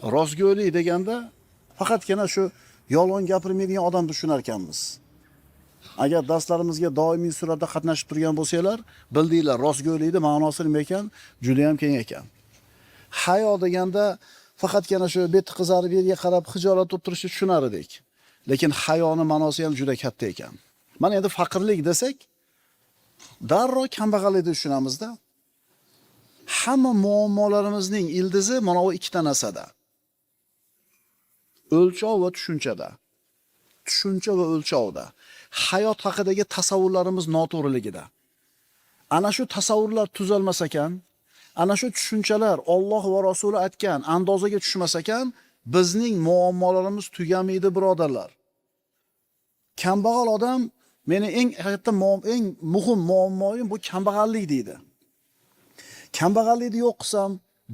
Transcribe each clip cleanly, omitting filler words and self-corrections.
Rostgo'ylik deganda faqatgina shu yolg'on gapirmaydigan odamni tushunar ekanmiz. Agar darslarimizga doimiy suratda qatnashib turgan bo'lsanglar, bildinglar, rostgo'ylikning ma'nosi nima ekan? Juda ham keng ekan. Hayo deganda faqatgina shu beti qizarib yerga qarab xijolat o'tirishni tushunar edik. Lekin hayoning ma'nosi ham juda katta ekan. Mana endi faqirlik desak, darrov kambag'allikni tushunamizda. Hamma muammolarimizning ildizi mana bu ikkita narsada. O'lchov va tushunchada. Tushuncha va o'lchovda. Hayot haqidagi tasavvurlarimiz noto'g'riligida. Ana shu tasavvurlar tuzalmas ekan, ana shu tushunchalar Alloh va Rasuli aytgan andozaga tushmas ekan, bizning muammolarimiz tugamaydi, birodarlar. Kambag'al odam meni eng muhim muammoim bu kambag'allik deydi. Kambag'allikni yo'q qilsam,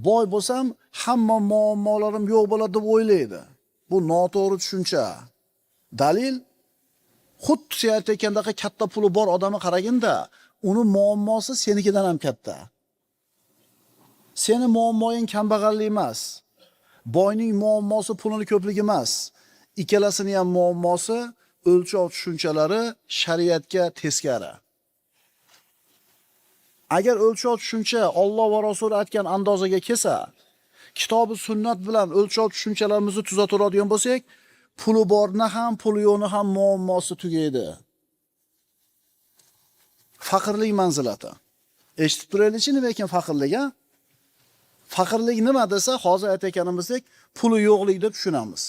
boy bo'lsam, hamma muammolarim yo'q bo'ladi deb o'ylaydi. Bu noto'g'ri tushuncha. Dalil, xuddi sen aytayotgandagi katta puli bor odamni qaraganda, uni muammosi senikidan ham katta. Seni muammoing kambag'allik emas. Boyning muammosi pulini ko'pligi emas. Ikkalasining ham muammosi o'lchov tushunchalari shariatga teskari. Agar o'lchov tushuncha Alloh va Rasul aytgan andozaga kelsa, kitobi sunnat bilan o'lchov tushunchalarimizni tuzaturadigan bo'lsak, puli borni ham, puli yo'qni ham muammosi tugaydi. Faqirlik manzilati. Eshitib turaylikchi nima ekan faqirlik, ha? Faqirlik nima desa, hozir aytayotganimizdek, puli yo'qlik deb tushunamiz.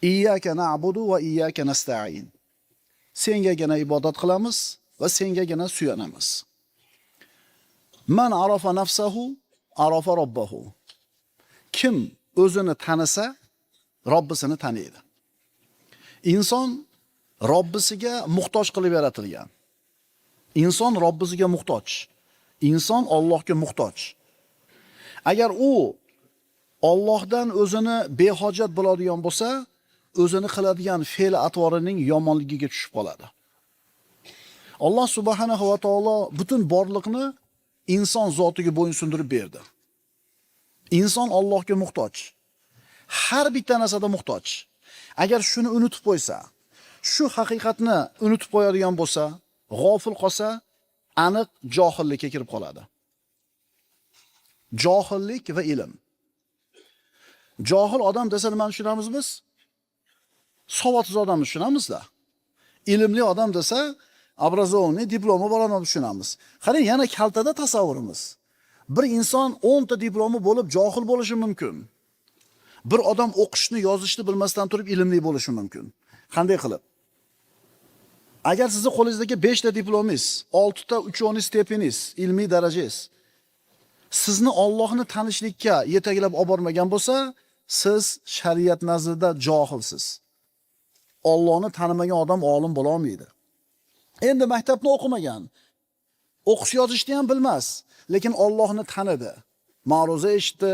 Iyyaka na'budu va iyyaka nasta'in. Sengagina ibodat qilamiz va sengagina suyanamiz. Man arafa nafsahu, arafa robbahu. Kim o'zini tanisa, Robbisini taniydi. Inson Robbisiga muhtoj qilib yaratilgan. Inson Robbisiga muhtoj. Inson Allohga muhtoj. Agar u Allohdan o'zini behojat bo'ladigan bo'lsa, o'zini qiladigan fe'l atvorining yomonligiga tushib qoladi. Alloh subhanahu va taolo butun borliqni inson zotiga bo'ysundirib berdi. Inson Allohga muhtoj. Har bitta narsada muhtoj. Agar shuni unutib qo'ysa, shu haqiqatni unutib qo'yadigan bo'lsa, g'ofil qolsa, aniq johillikka kirib qoladi. Johillik va ilm. Johil odam desa nimani tushunamiz biz? Savodsiz odamni tushunamizda. Ilmli odam desa, obrazovniy diplomi bor odamni tushunamiz. Qarang, yana kaltada tasavvurimiz. Bir inson 10 ta diplomi bo'lib johil bo'lishi mumkin. Bir odam o'qishni, yozishni bilmasdan turib ilmli bo'lishi mumkin. Qanday qilib? Agar sizning qo'lingizdagi 5 ta diplomingiz, 6 ta uchovni stepeningiz, ilmiy darajangiz sizni Allohni tanishlikka yetaklab olib bormagan bo'lsa, siz shariat nazarida johilsiz. Allohni tanimagan odam olim bo'la olmaydi. Endi maktabni o'qimagan, o'qish yozishni ham bilmas, lekin Allohni tanidi. Ma'ruza eshitdi,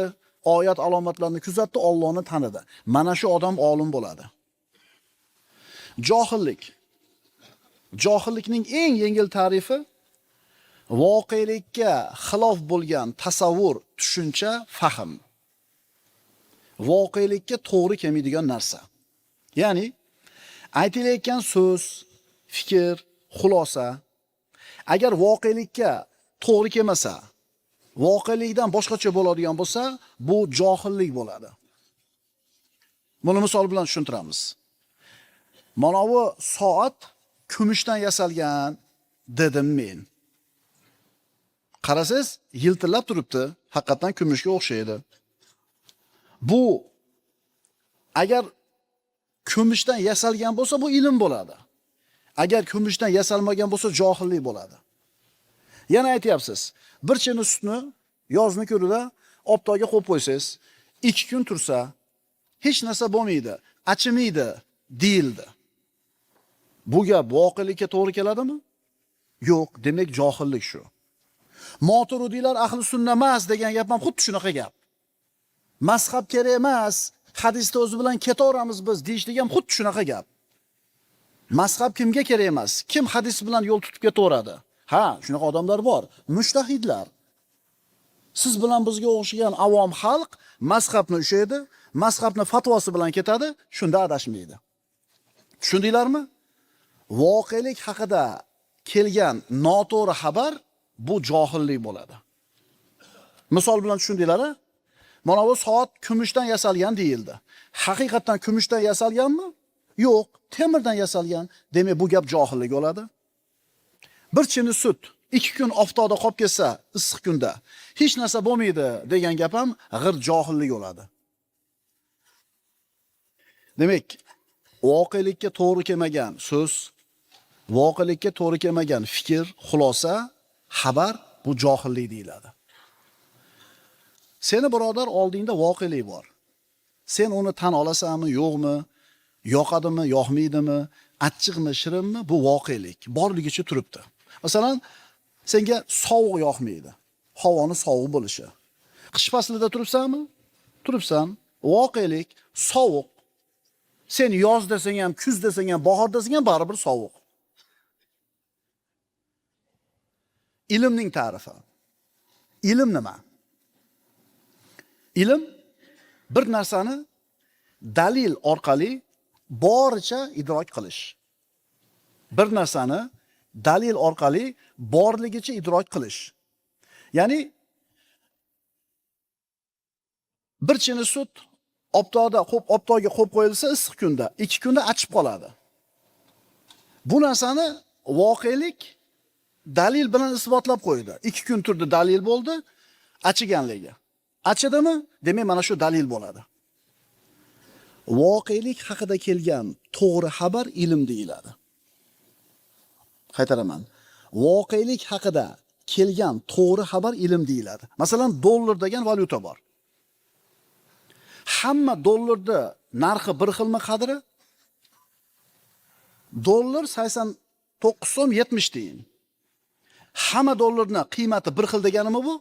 oyat alomatlarini kuzatdi, Allohni tanidi. Mana shu odam olim bo'ladi. Johillik. Johillikning eng yengil ta'rifi voqelikka xilof bo'lgan tasavvur, tushuncha, fahm. Voqelikka to'g'ri kelmaydigan narsa. Ya'ni aytilayotgan so'z, fikr, xulosa agar voqelikka to'g'ri kelmasa, voqelikdan boshqacha bo'ladigan bo'lsa, bu johillik bo'ladi. Buni misol bilan tushuntiramiz. Mana bu soat kumushdan yasalgan dedim men. Qarasangiz, yiltillab turibdi, haqiqatan kumushga o'xshaydi. Bu agar kumushdan yasalgan bo'lsa, bu ilm bo'ladi. Agar kumushdan yasalmagan bo'lsa, johillik bo'ladi. Yana aytyapsiz, bir cheni sutni yozni kunida optoga qo'yib qo'ysangiz, 2 kun tursa, hech narsa bo'lmaydi, achimaydi, deyildi. Bu gap voqelikka to'g'ri keladimi? Yo'q, demak johillik shu. Moturudiylar ahli sunna emas degan gap ham xuddi shunaqa gap. Mazhab kerak emas, hadisda o'zi bilan ketaveramiz biz deyishlik ham xuddi shunaqa gap. Mazhab kimga kerak emas? Kim hadis bilan yo'l tutib ketaveradi? Ha, shunaqa odamlar bor. Mushtahidlar. Siz bilan bizga o'xshagan avom xalq mazhabni ushlaydi, mazhabni fatvosi bilan ketadi, shunda adashmaydi. Tushundinglarmi? Voqelik haqida kelgan noto'g'ri xabar bu johillik bo'ladi. Misol bilan tushundinglar-a? Mana bu soat kumushdan yasalgan deyildi. Haqiqatan kumushdan yasalganmi? Yo'q, temirdan yasalgan. Demak, bu gap johillik bo'ladi. Bir chini sut 2 kun oftobda qolib ketsa, issiq kunda hech narsa bo'lmaydi degan gap ham g'ir johillik bo'ladi. Demak, voqelikka to'g'ri kelmagan so'z, voqelikka to'g'ri kelmagan fikr, xulosa, xabar bu johillik deyiladi. Seni birodar oldingda voqelik bor. Sen uni tan olasanmi, yo'qmi, yoqadimi, yoqmaydimi, achchiqmi, shirinmi, bu voqelik borligicha turibdi. Masalan, senga sovuq yoqmaydi. Havoni sovuq bo'lishi. Qish faslida turibsanmi? Turibsan. Voqelik sovuq. Sen yoz desang ham, kuz desang ham, bahor desang ham baribir sovuq. Ilmning ta'rifi. Ilm nima? Ilm bir narsani dalil orqali boricha idrok qilish. Bir narsani dalil orqali borligicha idrok qilish. Ya'ni bir chini sut optoga qo'yib qo'yilsa issiq kunda, 2 kunda achib qoladi. Bu narsani voqelik dalil bilan isbotlab qo'ydi. 2 kun turdi, dalil bo'ldi, achiganligi. Achidimi? Demak, mana shu dalil bo'ladi. Voqelik haqida kelgan to'g'ri xabar ilm deyiladi. Qaytaraman. Voqelik haqida kelgan to'g'ri xabar ilm deyiladi. Masalan, dollar degan valyuta bor. Hamma dollarda narxi bir xilmi qadri? Dollar 89 so'm 70 tiyin. Hamma dollarning qiymati bir xil deganimi bu?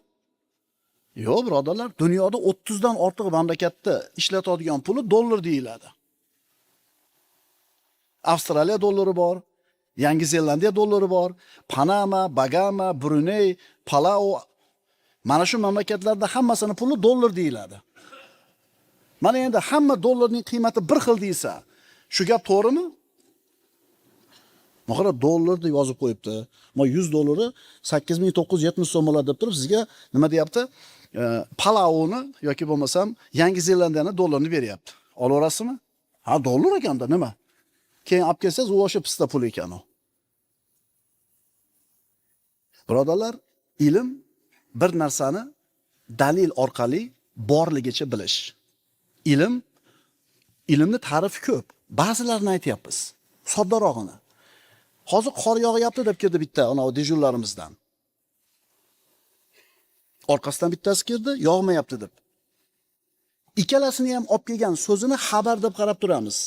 Yo'q, birodarlar, dunyoda 30 dan ortiq mamlakatda ishlatadigan puli dollar deyiladi. Avstraliya dollari bor, Yangi Zelandiya dollari bor, Panama, Bagama, Brunei, Palau, mana shu mamlakatlarda hammasini puli dollar deyiladi. Mana endi hamma dollarning qiymati bir xil deysa, shu gap to'g'rimi? Mahara dollar deb yozib qo'yibdi. Ma 100 dollari 8970 so'm bo'ladi deb turib sizga nima deyapti? Palauni yoki bo'lmasam Yangi Zelandiyani dollarini beryapti. Olaverasizmi? Ha, dollar ekanda nima? Keyin olib kelsangiz, u o'sha pista pul ekan u. Birodarlar, ilm bir narsani dalil orqali borligicha bilish. Ilmni ta'rifi ko'p. Ba'zilarini aytyapmiz. Soddarog'ini. Hozir qor yog'yapti deb kirdi bitta ana dejurlarimizdan. Orqasidan bittasi kirdi, yog'mayapti deb. Ikkalasini ham olib kelgan so'zini xabar deb qarab turamiz.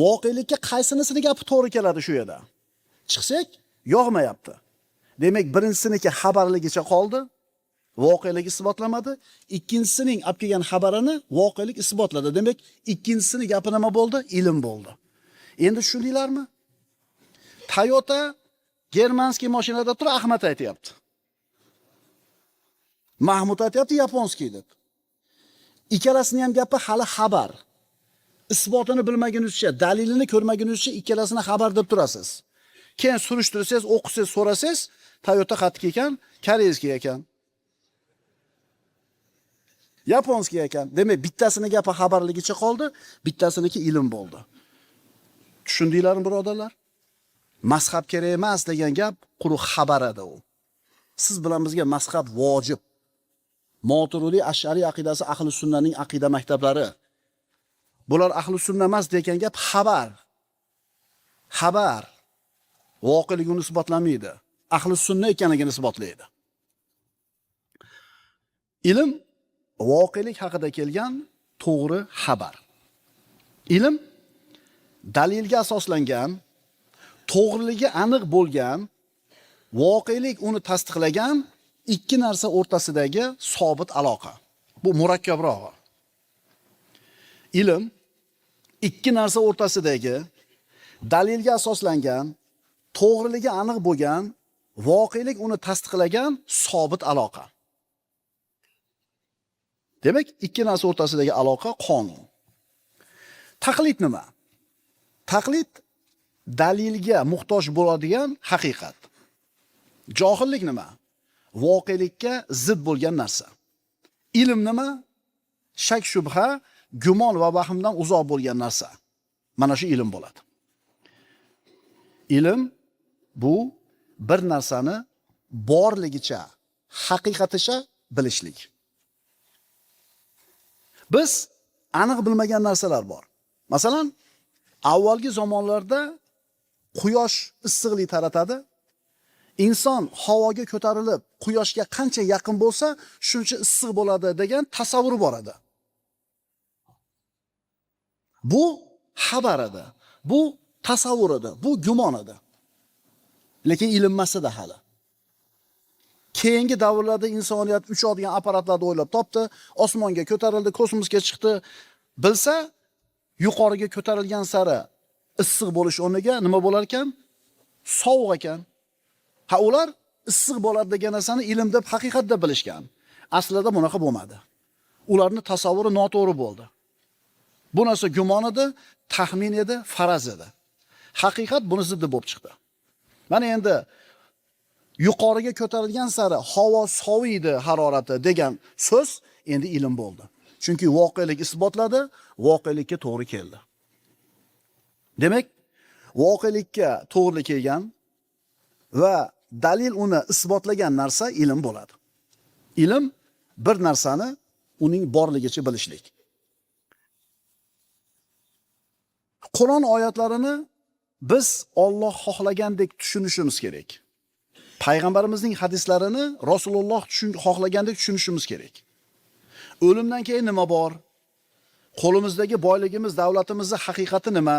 Voqelikka qaysinisining gapi to'g'ri keladi shu yerda? Chiqsak, yog'mayapti. Demak, birinchisiniki xabarligicha qoldi, voqelik isbotlamadi. Ikkinchisining olib kelgan xabarini voqelik isbotladi. Demak, ikkinchisining gapi nima bo'ldi? Ilm bo'ldi. Endi tushundinglarmi? Toyota germanskiy mashinada turib Ahmad aytayapti. Mahmud aytayapti yaponskiy deb. Ikkalasining ham gapi hali xabar. Isbotini bilmagunizcha, dalilini ko'rmagunizcha ikkalasini xabar deb turasiz. Keyin surishtirsangiz, o'qisangiz, so'rasangiz, Toyota xatki ekan, koreyskiy ekan. Yaponskiy ekan. Demak, bittasini gapi xabarligicha qoldi, bittasiniki ilm bo'ldi. Tushundinglarmi, birodarlar? Mazhab kerak emas degan gap quruq xabar edi u. Siz bilan bizga mazhab vojib. Moturidi Ash'ari aqidasi ahli sunnaning aqida maktablari. Bular ahli sunna emas degan gap xabar. Xabar voqeligini isbotlamaydi. Ahli sunna ekanligini isbotlaydi. Ilm voqelik haqida kelgan to'g'ri xabar. Ilm dalilga asoslangan, to'g'riligi aniq bo'lgan, voqelik uni tasdiqlagan ikki narsa o'rtasidagi sobit aloqa. Bu murakkabrog'i. Ilm ikki narsa o'rtasidagi dalilga asoslangan, to'g'riligi aniq bo'lgan, voqelik uni tasdiqlagan sobit aloqa. Demak, ikki narsa o'rtasidagi aloqa qonun. Taqlid nima? Taqlid dalilga muhtoj bo'ladigan haqiqat. Johillik nima? Voqelikka zid bo'lgan narsa. Ilm nima? Shak shubha, gumon va vahmdan uzoq bo'lgan narsa. Mana shu ilm bo'ladi. Ilm bu bir narsani borligicha, haqiqaticha bilishlik. Biz aniq bilmagan narsalar bor. Masalan, avvalgi zamonlarda quyosh issiqlik taratadi. Inson havoga ko'tarilib, quyoshga qancha yaqin bo'lsa, shuncha issiq bo'ladi degan tasavvur bor edi. Bu xabar edi. Bu tasavvur edi. Bu gumon edi. Lekin ilm emas edi hali. Keyingi davrlarda insoniyat uchadigan apparatlarni o'ylab topdi, osmonga ko'tarildi, kosmosga chiqdi. Bilsa, yuqoriga ko'tarilgan sari issiq bo'lish o'rniga nima bo'lar ekan? Sovuq ekan. Ha, ular issiq bo'ladi degan narsani ilm deb, haqiqat deb bilishgan. Aslida bunaqa bo'lmadi. Ularning tasavvuri noto'g'ri bo'ldi. Bu narsa gumon edi, taxmin edi, faraz edi. Haqiqat buni ziddi bo'lib chiqdi. Mana endi yuqoriga ko'tarilgan sari havo soviydi harorati degan so'z endi ilm bo'ldi. Chunki voqelik isbotladi, voqelikka to'g'ri keldi. Demak, voqelikka to'g'ri kelgan va dalil uni isbotlagan narsa ilm bo'ladi. Ilm bir narsani uning borligicha bilishlik. Qur'on oyatlarini biz Alloh xohlagandek tushunishimiz kerak. Payg'ambarimizning hadislarini Rasululloh xohlagandek tushunishimiz kerak. O'limdan keyin nima bor? Qo'limizdagi boyligimiz, davlatimizning haqiqati nima?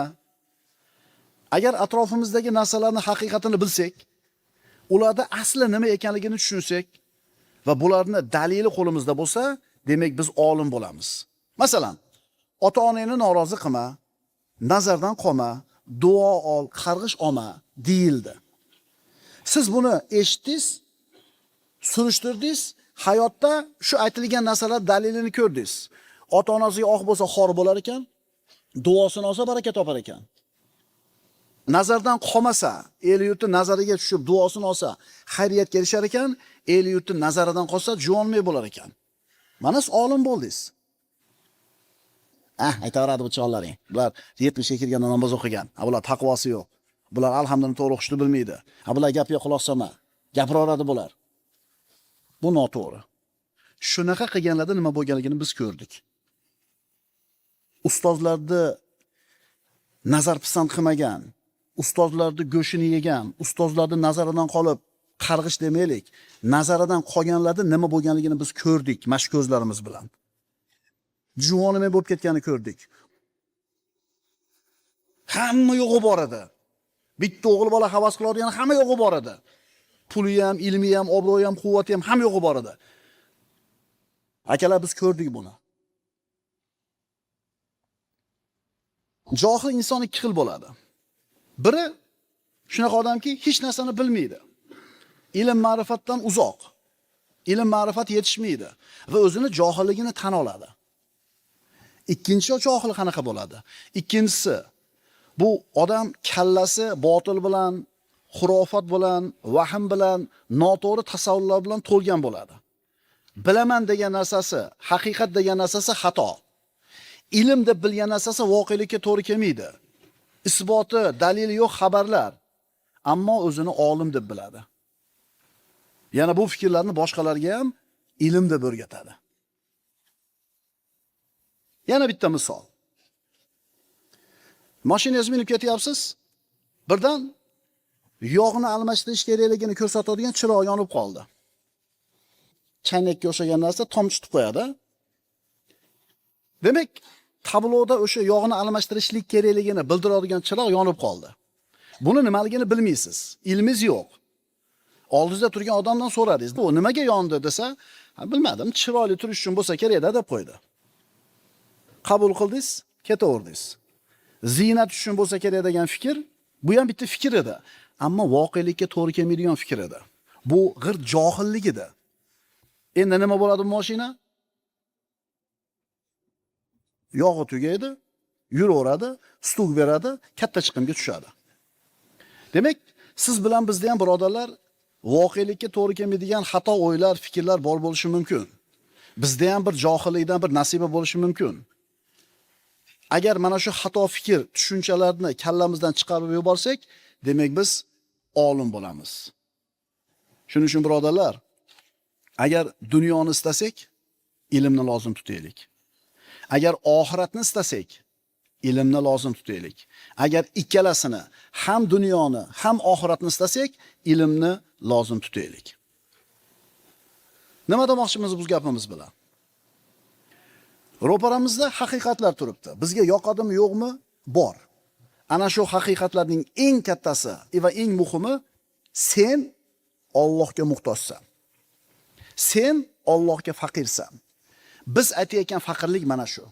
Agar atrofimizdagi narsalarning haqiqatini bilsak, ularda asli nima ekanligini tushunsak va bularning dalili qo'limizda bo'lsa, demak biz olim bo'lamiz. Masalan, ota-onangni norozi qilma, nazardan qolma, duo ol, qarg'ish olma deyildi. Siz buni eshitdingiz, surishtirdingiz, hayotda shu aytilgan narsalar dalilini ko'rdingiz. Ota-onasiga oq bo'lsa xor bo'lar ekan, duosini olsa baraka topar ekan. Nazardan qolmasa, el yurti nazariga tushib duosini olsa, xayriyat kelishar ekan, el yurti nazaridan qolsa juvonmay bo'lar ekan. Mana siz olim bo'ldingiz. Aytaveradi bu chog'laring. Bular 70 ga kirganda namoz o'qigan. Bular taqvosi yo'q. Bular alhamdulillah to'g'ri o'qishni bilmaydi. Bular gapiga quloq solma. Gapiraveradi bular. Bu noto'g'ri. Shunaqa qilganlarda nima bo'lganligini biz ko'rdik. Ustozlarni nazar pisand qilmagan, ustozlarni go'shini yegan, ustozlarni nazaridan qolib qarg'ish demaylik, nazaridan qolganlarda nima bo'lganligini biz ko'rdik, mash ko'zlarimiz bilan. Juvonimay bo'lib ketganini ko'rdik. Hamma yo'g'i bor edi. Bitta o'g'il bola havas qiladigan hamma yo'g'i bor edi. Puli ham, ilmi ham, obro'yi ham, quvvati ham hamma yo'g'i bor edi. Akalar biz ko'rdik buni. Johil inson ikki xil bo'ladi. Biri shunaqa odamki, hech narsani bilmaydi. Ilm ma'rifatdan uzoq. Ilm ma'rifat yetishmaydi va o'zini johilligini tan oladi. Ikkinchi johil qanaqa bo'ladi? Ikkinchisi bu odam kallasi botil bilan, xurofat bilan, vahm bilan, noto'g'ri tasavvurlar bilan to'lgan bo'ladi. Bilaman degan narsasi, haqiqat degan narsasi xato. Ilm deb bilgan narsasi voqelikka to'g'ri kelmaydi. Isboti, dalili yo'q xabarlar, ammo o'zini olim deb biladi. Yana bu fikrlarni boshqalarga ham ilm deb o'rgatadi. Yana bitta misol. Mashinangizni minib ketyapsiz, birdan yog'ni almashtirish kerakligini ko'rsatadigan chiroq yonib qoldi. Chaynakka o'xshagan narsa tomchitib qo'yadi. Demak, tabloda o'sha yog'ni almashtirishlik kerakligini bildiradigan chiroq yonib qoldi. Buni nimaligini bilmaysiz, ilmingiz yo'q. Oldingizda turgan odamdan so'radingiz, "Bu nimaga yondi?" desa, "Bilmadim, chiroyli turish uchun bo'lsa kerak-da" deb qo'ydi. Qabul qildingiz, ketaverdingiz. Ziynat uchun bo'lsa kerak degan fikr, bu ham bitta fikr edi, ammo voqelikka to'g'ri kelmaydigan fikr edi. Bu g'irt johillik edi. Endi nima bo'ladi bu mashina? Yog'i tugaydi, yuraveradi, stuk beradi, katta chiqimga tushadi. Demak, siz bilan bizda ham birodarlar voqelikka to'g'ri kelmaydigan xato o'ylar, fikrlar bor bo'lishi mumkin. Bizda ham bir johillikdan bir nasiba bo'lishi mumkin. Agar mana shu xato fikr, tushunchalarni kallamizdan chiqarib yuborsak, demak biz olim bo'lamiz. Shuning uchun birodarlar, agar dunyoni istasak, ilmni lozim tutaylik. Agar oxiratni istasak, ilmni lozim tutaylik. Agar ikkalasini, ham dunyoni, ham oxiratni istasak, ilmni lozim tutaylik. Nima demoqchimiz bu gapimiz bilan? Ro'paramizda haqiqatlar turibdi. Bizga yoqadimi, yo'qmi? Bor. Ana shu haqiqatlarning eng kattasi va eng muhimi, sen Allohga muhtojsan. Sen Allohga faqirsan. Biz aytayotgan faqirlik mana shu.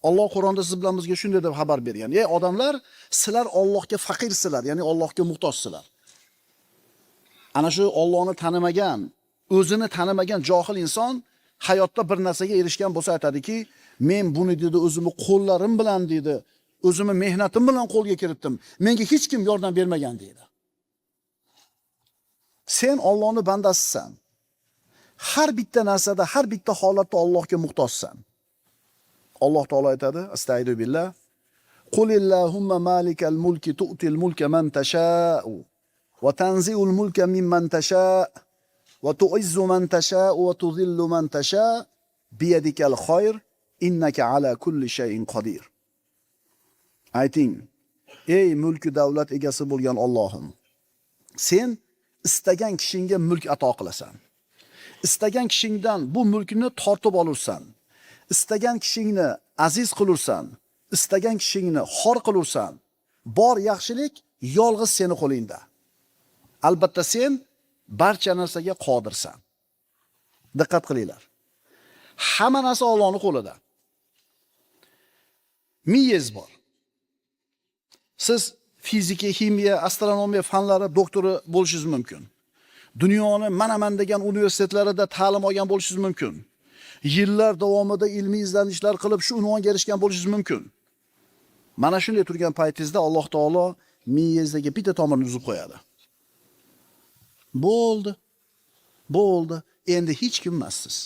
Alloh Qur'onda siz bilan bizga shunday deb xabar bergan. Ey odamlar, sizlar Allohga faqirsizlar, ya'ni Allohga muhtojsizlar. Ana shu Allohni tanimagan, o'zini tanimagan johil inson hayotda bir narsaga erishgan bo'lsa aytadiki, men buni dedi o'zimni qo'llarim bilan dedi, o'zimni mehnatim bilan qo'lga kiritdim. Menga hech kim yordam bermagan dedi. Sen Allohning bandasisan. Har bitta narsada, har bitta holatda Allohga muhtojsan. Alloh taolo aytadi, astagfiru billah, Qulillahumma malikal mulki tu'til mulka man tasha'u va tanzi'ul mulka mimman tasha' va tu'izzu man tasha'u va tudhillu man tasha' biyadikal khayr innaka ala kulli shay'in qodir. Ayting, ey mulki davlat egasi bo'lgan Allohim, sen istagan kishingga mulk ato qilasan. Istagan kishingdan bu mulkni tortib olursan. Istagan kishingni aziz qilursan. Istagan kishingni xor qilursan. Bor yaxshilik yolg'iz seni qo'lingda. Albatta sen barcha narsaga qodirsan. Diqqat qilinglar. Hamma narsa Allohning qo'lida. Miyangiz bor. Siz fizika, ximiya, astronomiya fanlari doktori bo'lishingiz mumkin. Dunyoni mana degan universitetlarida ta'lim olgan bo'lishingiz mumkin. Yillar davomida ilmiy izlanishlar qilib shu unvonga erishgan bo'lishingiz mumkin. Mana shunday turgan paytingizda Alloh taolo miyangizdagi bitta tomirni uzib qo'yadi. Bo'ldi. Bo'ldi. Endi hech kim emassiz.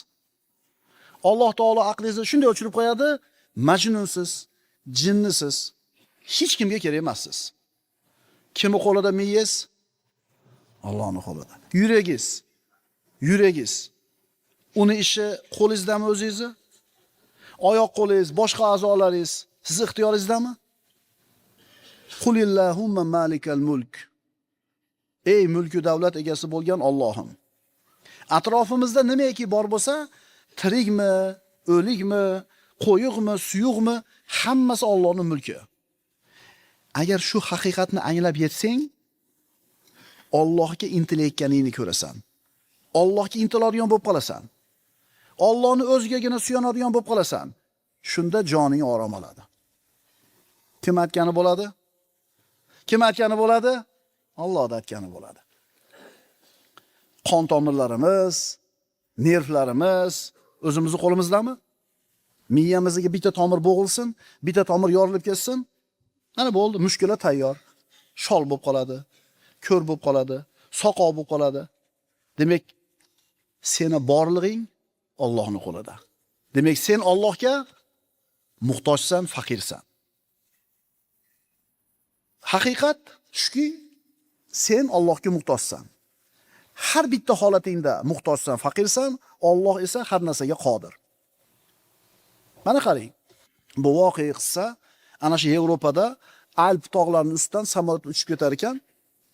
Alloh taolo aqlingizni shunday o'chirib qo'yadi, majnunsiz, jinnisiz. Hech kimga kerak emassiz. Kimning qo'lida miyangiz? Allohning qo'lida. Yuragingiz. Uni ishi qo'lingizdami o'zingizni? Oyoq qo'lingiz, boshqa a'zolaringiz siz ixtiyoringizdami? Qulillahumma malikal mulk. Ey mulki davlat egasi bo'lgan Allohim. Atrofimizda nimaki bor bo'lsa, tirikmi, o'likmi, qo'yiqmi, suyuqmi, hammasi Allohning mulki. Agar shu haqiqatni anglab yetsang, Allohga intilayotganingni ko'rasan. Allohga intiladigan bo'lib qolasan. Allohni o'zigagina suyanadigan bo'lib qolasan. Shunda joning orom oladi. Kim aytgani bo'ladi? Kim aytgani bo'ladi? Alloh aytgani bo'ladi. Qon tomirlarimiz, nervlarimiz o'zimizning qo'limizdami? Miyamizga bitta tomir bo'g'ilsin, bitta tomir yorilib ketsin, mana bo'ldi, mushkula tayyor. Shol bo'lib qoladi, ko'r bo'lib qoladi, soqov bo'lib qoladi. Demak, seni borlig'ing Allohning qo'lida. Demak, sen Allohga muhtojsan, faqirsan. Haqiqat shuki, sen Allohga muhtojsan. Har bitta holatingda muhtojsan, faqirsan, Alloh esa har narsaga qodir. Mana qarang. Bu voqea qissa ana shu Yevropada Alp tog'larining ustidan samolyot uchib ketar ekan,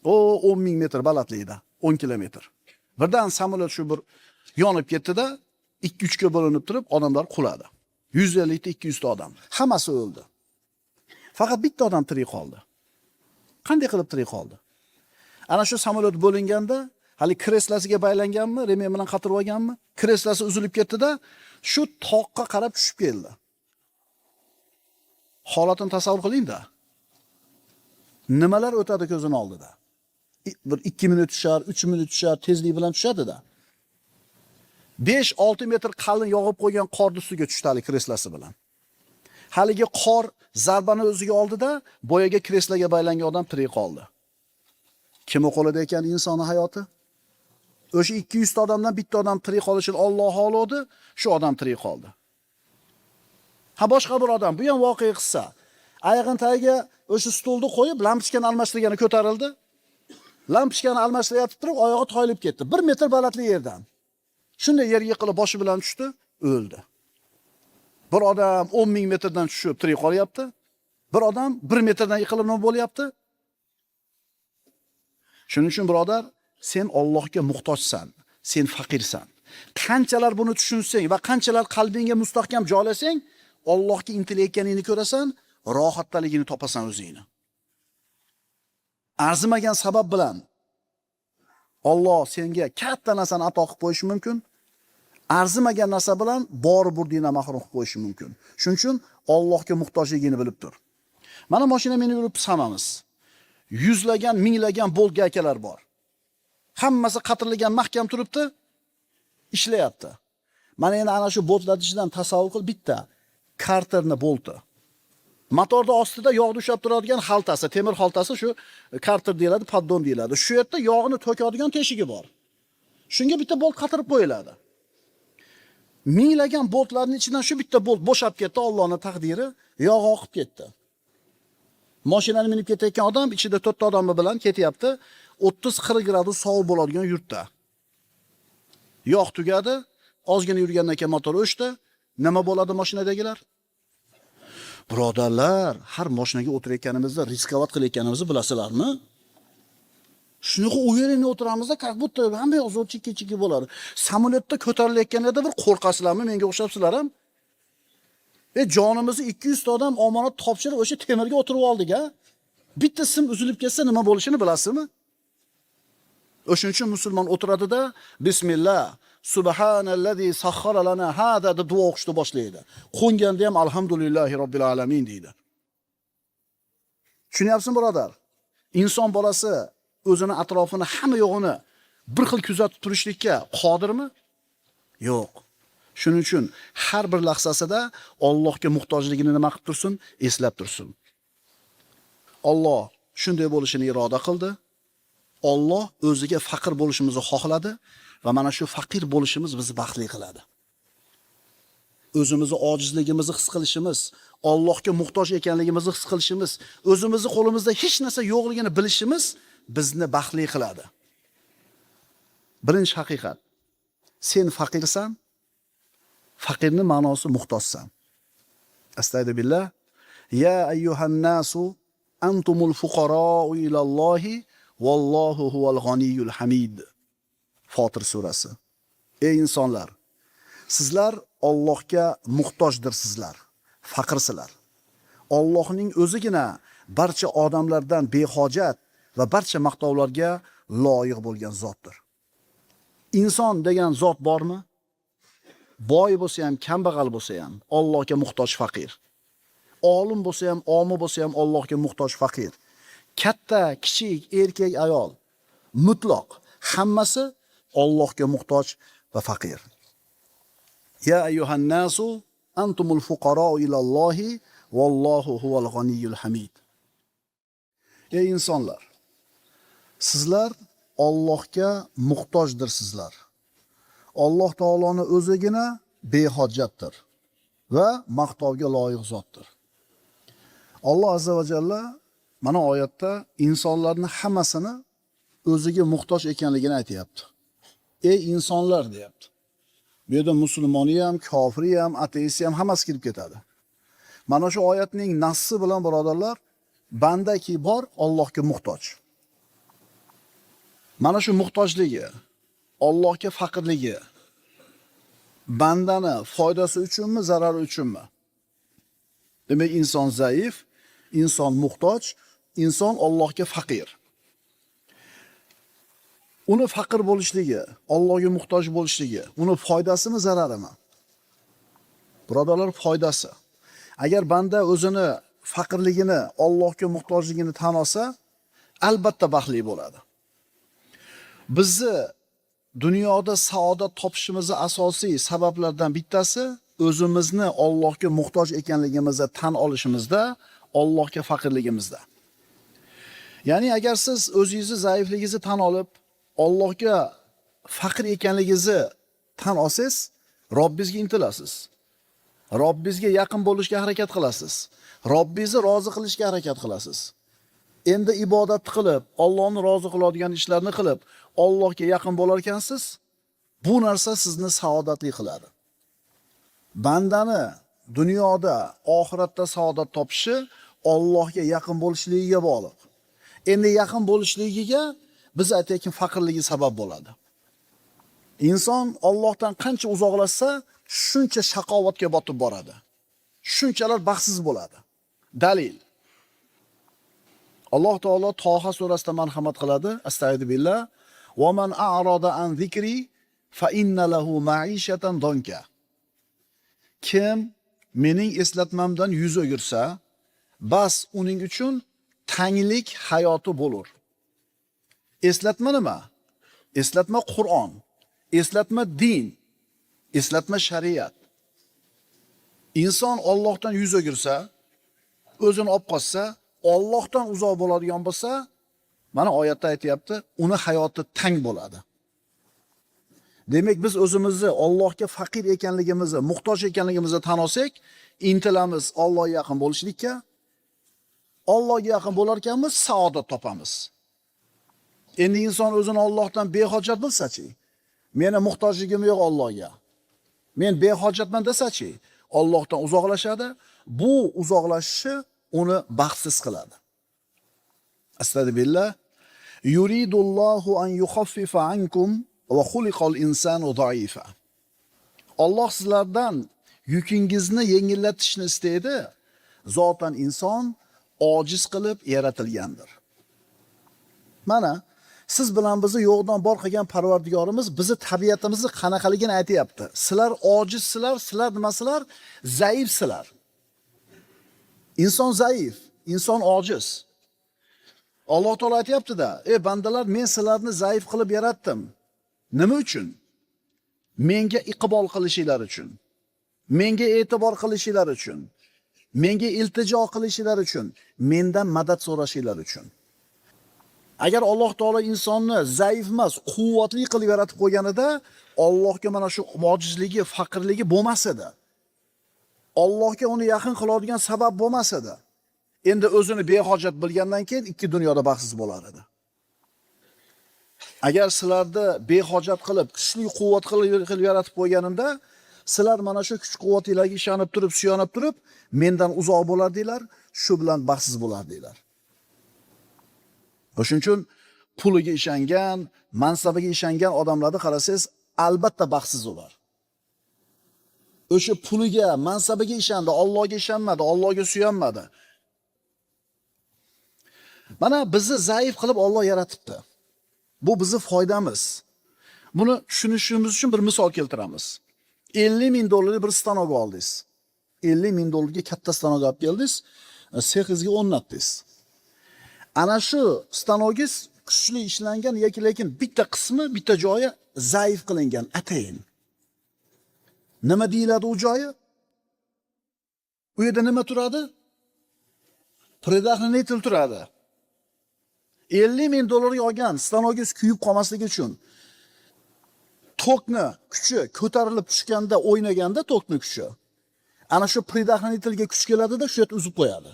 10,000 metr balandlikda, 10 kilometr. Birdan samolyot shu bir yonib ketdi-da, 2-3 ga bo'linib turib, odamlar quladi. 150 ta 200 ta odam. Hammasi o'ldi. Faqat bitta odam tirik qoldi. Qanday qilib tirik qoldi? Ana shu samolyot bo'linganda, hali kreslasiga baylanganmi, remen bilan qatirib olganmi? Kreslasi uzilib ketdi-da, shu toqqa qarab tushib keldi. Holatini tasavvur qiling-da. Nimalar o'tadi ko'zini oldida? Bir 2 minut tushar, 3 minut tushar, tezlik bilan tushadi-da. 5-6 metr qalin yog'ib qo'ygan qorni ustiga tushdi hali kreslasi bilan. Haligi qor zarbani o'ziga oldida boyaga kreslaga baylangan odam tirik qoldi. Kim qo'lida ekan insonning hayoti? O'sha 200 ta odamdan bitta odam tirik qolishini Alloh xohladi, shu odam tirik qoldi. Ha boshqa bir odam, bu ham voqea qissa. Oyog'ini tagiga o'sha stulni qo'yib, lampochkani almashtirgani ko'tarildi. Lampochkani almashtirayotib turib, oyog'i toyilib ketdi. 1 metr balandlik yerdan. Shunday yerga yiqilib boshi bilan tushdi, o'ldi. Bir odam 10 ming metrdan tushib tirik qolyapti. Bir odam 1 metrdan yiqilib nima bo'lyapti? Shuning uchun birodar, sen Allohga muhtojsan, sen faqirsan. Qanchalar buni tushunsang va qanchalar qalbingga mustahkam joylasang, Allohga intilayotganingni ko'rasan, rohatdaligini topasan o'zingni. Arzimagan sabab bilan Alloh senga katta narsani ato qilib qo'yishi mumkin. Arzimagan narsa bilan bor burdidan mahrum qilib qo'yishi mumkin. Shuning uchun Allohga muhtojligini bilib tur. Mana mashina minib yuribmiz hammamiz. Yuzlagan, minglagan bolt gaykalar bor. Hammasi qatirlagan, mahkam turibdi, ishlayapti. Mana endi ana shu boltlar ichidan tasavvur qil, bitta karterni bolti. Motorda ostida yog'ni ushlab turadigan xaltasi, temir xaltasi, shu karter deyiladi, paddon deyiladi. Shu yerda yog'ni to'kadigan teshigi bor. Shunga bitta bolt qatirib qo'yiladi. Minglagan boltlarning ichidan shu bitta bolt bo'shab ketdi, Allohning taqdiri, yog' oqib ketdi. Mashinani minib ketayotgan odam ichida 4 ta odam bilan ketyapti, 30-40 gradus sovuq bo'ladigan yurtda. Yog' tugadi, ozgina yurgandan keyin motor o'chdi. Nima bo'ladi mashinadagilar? Birodarlar, har mashinaga o'tirayotganimizda riskovat qilayotganimizni bilasizlarmi? Shunaqa uvereni o'tiramizda, как будто hamma yoq zo'r chikki bo'ladi. Samolyotda ko'tarilayotganida bir qo'rqasizlarmi? Menga o'xshabsizlar ham. Jonimizni 200 ta odam omonat topshirib o'sha temirga o'tirib oldik-a. Bitta sim uzilib ketsa nima bo'lishini bilasizmi? O'shuning uchun musulmon o'tiradi-da, bismillah, subhanallazi sakhkhara lana hada deb duo o'qishni boshlaydi. Qo'nganda ham alhamdulillahi robbil alamin deydi. Tushunyapsizmi, birodar? Inson bolasi o'zini atrofini, hamma yo'g'ini bir xil kuzatib turishlikka qodirmi? Yo'q. Shuning uchun har bir lahzasida Allohga muhtojligini nima qilib tursin, eslab tursin. Alloh shunday bo'lishini iroda qildi. Alloh o'ziga faqir bo'lishimizni xohladi va mana shu faqir bo'lishimiz bizni baxtli qiladi. O'zimizni ojizligimizni his qilishimiz, Allohga muhtoj ekanligimizni his qilishimiz, o'zimizni qo'limizda hech narsa yo'qligini bilishimiz bizni baxtli qiladi. Birinchi haqiqat. Sen faqirsan. Faqirning ma'nosi muhtojsan. Astagfirullah. Ya ayyuhan nasu antumul fuqara'u ilallohi vallohu huval g'aniyyul hamid. Fotir surasi. Ey insonlar, sizlar Allohga muhtojdirsizlar, faqirsizlar. Allohning o'zigina barcha odamlardan behojat va barcha maqtovlarga loyiq bo'lgan zotdir. Inson degan zot bormi? Boy bo'lsa ham, kambag'al bo'lsa ham Allohga muhtoj faqir. Olim bo'lsa ham, omi bo'lsa ham Allohga muhtoj faqir. Katta, kichik, erkak, ayol, mutlaq hammasi Allohga muhtoj va faqir. Ya ayyuhan nasu antumul fuqara'u ilallohi vallohu huval g'aniyyul hamid. Ey insonlar, sizlar Allohga muhtojdirsizlar. Alloh taoloning o'zigina behojatdir va maqtovga loyiq zotdir. Alloh azza va jalla mana oyatda insonlarning hammasini o'ziga muhtoj ekanligini aytayapti. Ey insonlar deyapti. Bu yerda musulmoni ham, kofiri ham, ateisti ham hammasi kirib ketadi. Mana shu oyatning nassi bilan birodarlar, bandaki bor Allohga muhtoj. Mana shu muhtojligi, Allohga faqirligi bandani foydasi uchunmi, zarari uchunmi? Demak, inson zaif, inson muhtoj, inson Allohga faqir. Uni faqir bo'lishligi, Allohga muhtoj bo'lishligi, uni foydasimi, zararimi? Birodarlar, foydasi. Agar banda o'zini faqirligini, Allohga muhtojligini tan olsa, albatta baxtli bo'ladi. Bizni dunyoda saodat topishimizning asosiy sabablaridan bittasi o'zimizni Allohga muhtoj ekanligimizni tan olishimizda, Allohga faqirligimizda. Ya'ni agar siz o'zingizni zaifligingizni tan olib, Allohga faqir ekanligingizni tan olsangiz, Robbingizga intilasiz. Robbingizga yaqin bo'lishga harakat qilasiz. Robbingizni rozi qilishga harakat qilasiz. Endi ibodat qilib, Allohni rozi qiladigan ishlarni qilib, Allohga yaqin bo'lar ekansiz, bu narsa sizni saodatli qiladi. Bandani dunyoda, oxiratda saodat topishi Allohga yaqin bo'lishligiga bog'liq. Endi yaqin bo'lishligiga biz aytayotgan faqirligi sabab bo'ladi. Inson Allohdan qancha uzoqlashsa, shuncha shaqovatga botib boradi. Shunchalar baxtsiz bo'ladi. Dalil. Alloh taolo Toha surasida marhamat qiladi. Astagfirullah. Va man a'rada an zikri fa inna lahu ma'ishatan donka. Kim mening eslatmamdan yuz o'girsa, bas uning uchun tanglik hayoti bo'lur. Eslatma nima? Eslatma Qur'on, eslatma din, eslatma shariat. Inson Allohdan yuz o'girsa, o'zini olib qochsa, Allohdan uzoq bo'ladigan bo'lsa, mana oyatda aytayapti, uni hayoti tang bo'ladi. Demak, biz o'zimizni Allohga faqir ekanligimizni, muhtoj ekanligimizni tan olsak, intilamiz Allohga yaqin bo'lishlikka. Allohga yaqin bo'lar ekanmiz, saodat topamiz. Endi inson o'zini Allohdan behojat bilsa-chi, meni muhtojligim yo'q Allohga, men behojatman desa-chi, Allohdan uzoqlashadi. Bu uzoqlashishi uni baxtsiz qiladi. Astagfirullah. Yuridullohu an yukhaffifa ankum va xuliqal insanu zaifa. Alloh sizlardan yukingizni yengillatishni istaydi. Zotan inson ojiz qilib yaratilgandir. Mana siz bilan bizni yo'qdan bor qilgan Parvardigorimiz bizni tabiatimizni qanaqaligini aytayapti. Sizlar ojizsizlar, sizlar nimasizlar? Zaifsizlar. Inson zaif, inson ojiz. Alloh taolo aytayapti-da, ey bandalar, men sizlarni zaif qilib yaratdim. Nima uchun? Menga iqbol qilishinglar uchun. Menga e'tibor qilishinglar uchun. Menga iltijo qilishinglar uchun. Mendan madad so'rashinglar uchun. Agar Alloh taolo insonni zaif emas, quvvatli qilib yaratib qo'yganida, Allohga mana shu ojizligi, faqirligi bo'lmas edi. Allohga uni yaqin qiladigan sabab bo'lmas edi. Endi o'zini behojat bilgandan keyin ikki dunyoda baxtsiz bo'lar edi. Agar sizlarni behojat qilib, kuchli quvvat qilib yaratib qo'yganimda, sizlar mana shu kuch-quvvatinglarga ishonib turib, suyanib turib, mendan uzoq bo'lardinglar, shu bilan baxtsiz bo'lardinglar. O'shuning uchun puliga ishongan, mansabiga ishongan odamlarni qarasangiz, albatta baxtsiz ular. O'sha puliga, mansabiga ishondi, Allohga ishonmadi, Allohga suyanmadi. Mana bizni zaif qilib Alloh yaratibdi. Bu bizni foydamiz. Buni tushunishimiz uchun bir misol keltiramiz. 50 ming dollarga bir stanok oldingiz. 50 ming dollarga katta stanok olib keldingiz, sexingizga o'rnatdingiz. Ana shu stanogingiz kuchli ishlangan, lekin bitta qismi, bitta joyi zaif qilingan, atayin. Nima deyiladi u joyi? U yerda nima turadi? Predahnitel turadi. 50 ming dollarga olgan stanogingiz kuyib qolmasligi uchun tokni kuchi ko'tarilib tushganda, o'ynaganda tokni kuchi ana shu predahnitelga kuch keladida, shu yerda uzib qo'yadi.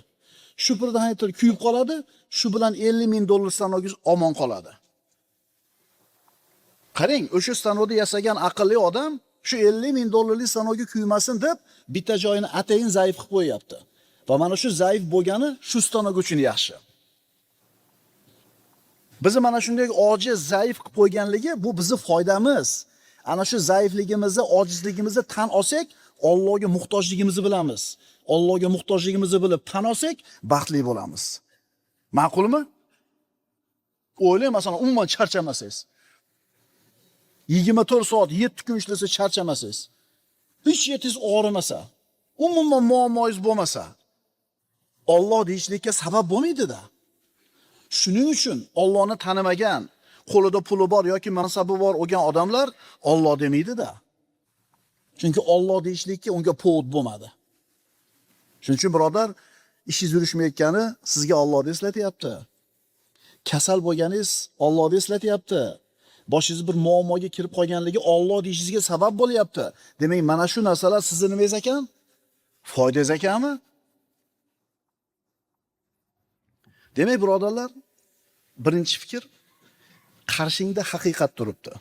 Shu predahnitel kuyib qoladi, shu bilan 50 ming dollar stanogingiz omon qoladi. Qarang, o'sha stanokni yasagan aqlli odam shu 50 ming dollarlik stanogi kuymasin deb bitta joyini atayin zaif qilib qo'yapti. Va mana shu zaif bo'lgani shu stanok uchun yaxshi. Bizni mana shunday ojiz, zaif qilib qo'yganligi bu bizni foydamiz. Ana shu zaifligimizni, ojizligimizni tan olsak, Allohga muhtojligimizni bilamiz. Allohga muhtojligimizni bilib tan olsak, baxtli bo'lamiz. Ma'qulmi? O'ylang, masalan, umuman charchamasangiz. 24 soat 7 kun ishlasa charchamasangiz. Hech yetingiz og'rimasa, umuman muammoingiz bo'lmasa, Alloh deyishlikka sabab bo'lmaydi-da. Shuning uchun Allohni tanimagan, qo'lida puli bor yoki mansabi bor olgan odamlar Alloh demaydi-da. Chunki Alloh deyishlikka unga povod bo'lmadi. Shuning uchun birodar, ishingiz yurishmayotgani sizga Alloh eslatyapti. Kasal bo'lganingiz Alloh eslatyapti. Boshingiz bir muammoga kirib qolganligi Alloh deyishingizga sabab bo'lyapti. Demak, mana shu narsalar sizning nimangiz ekan? Foydangiz ekanmi? Demak, birodarlar, birinchi fikr, qarshingda haqiqat turibdi.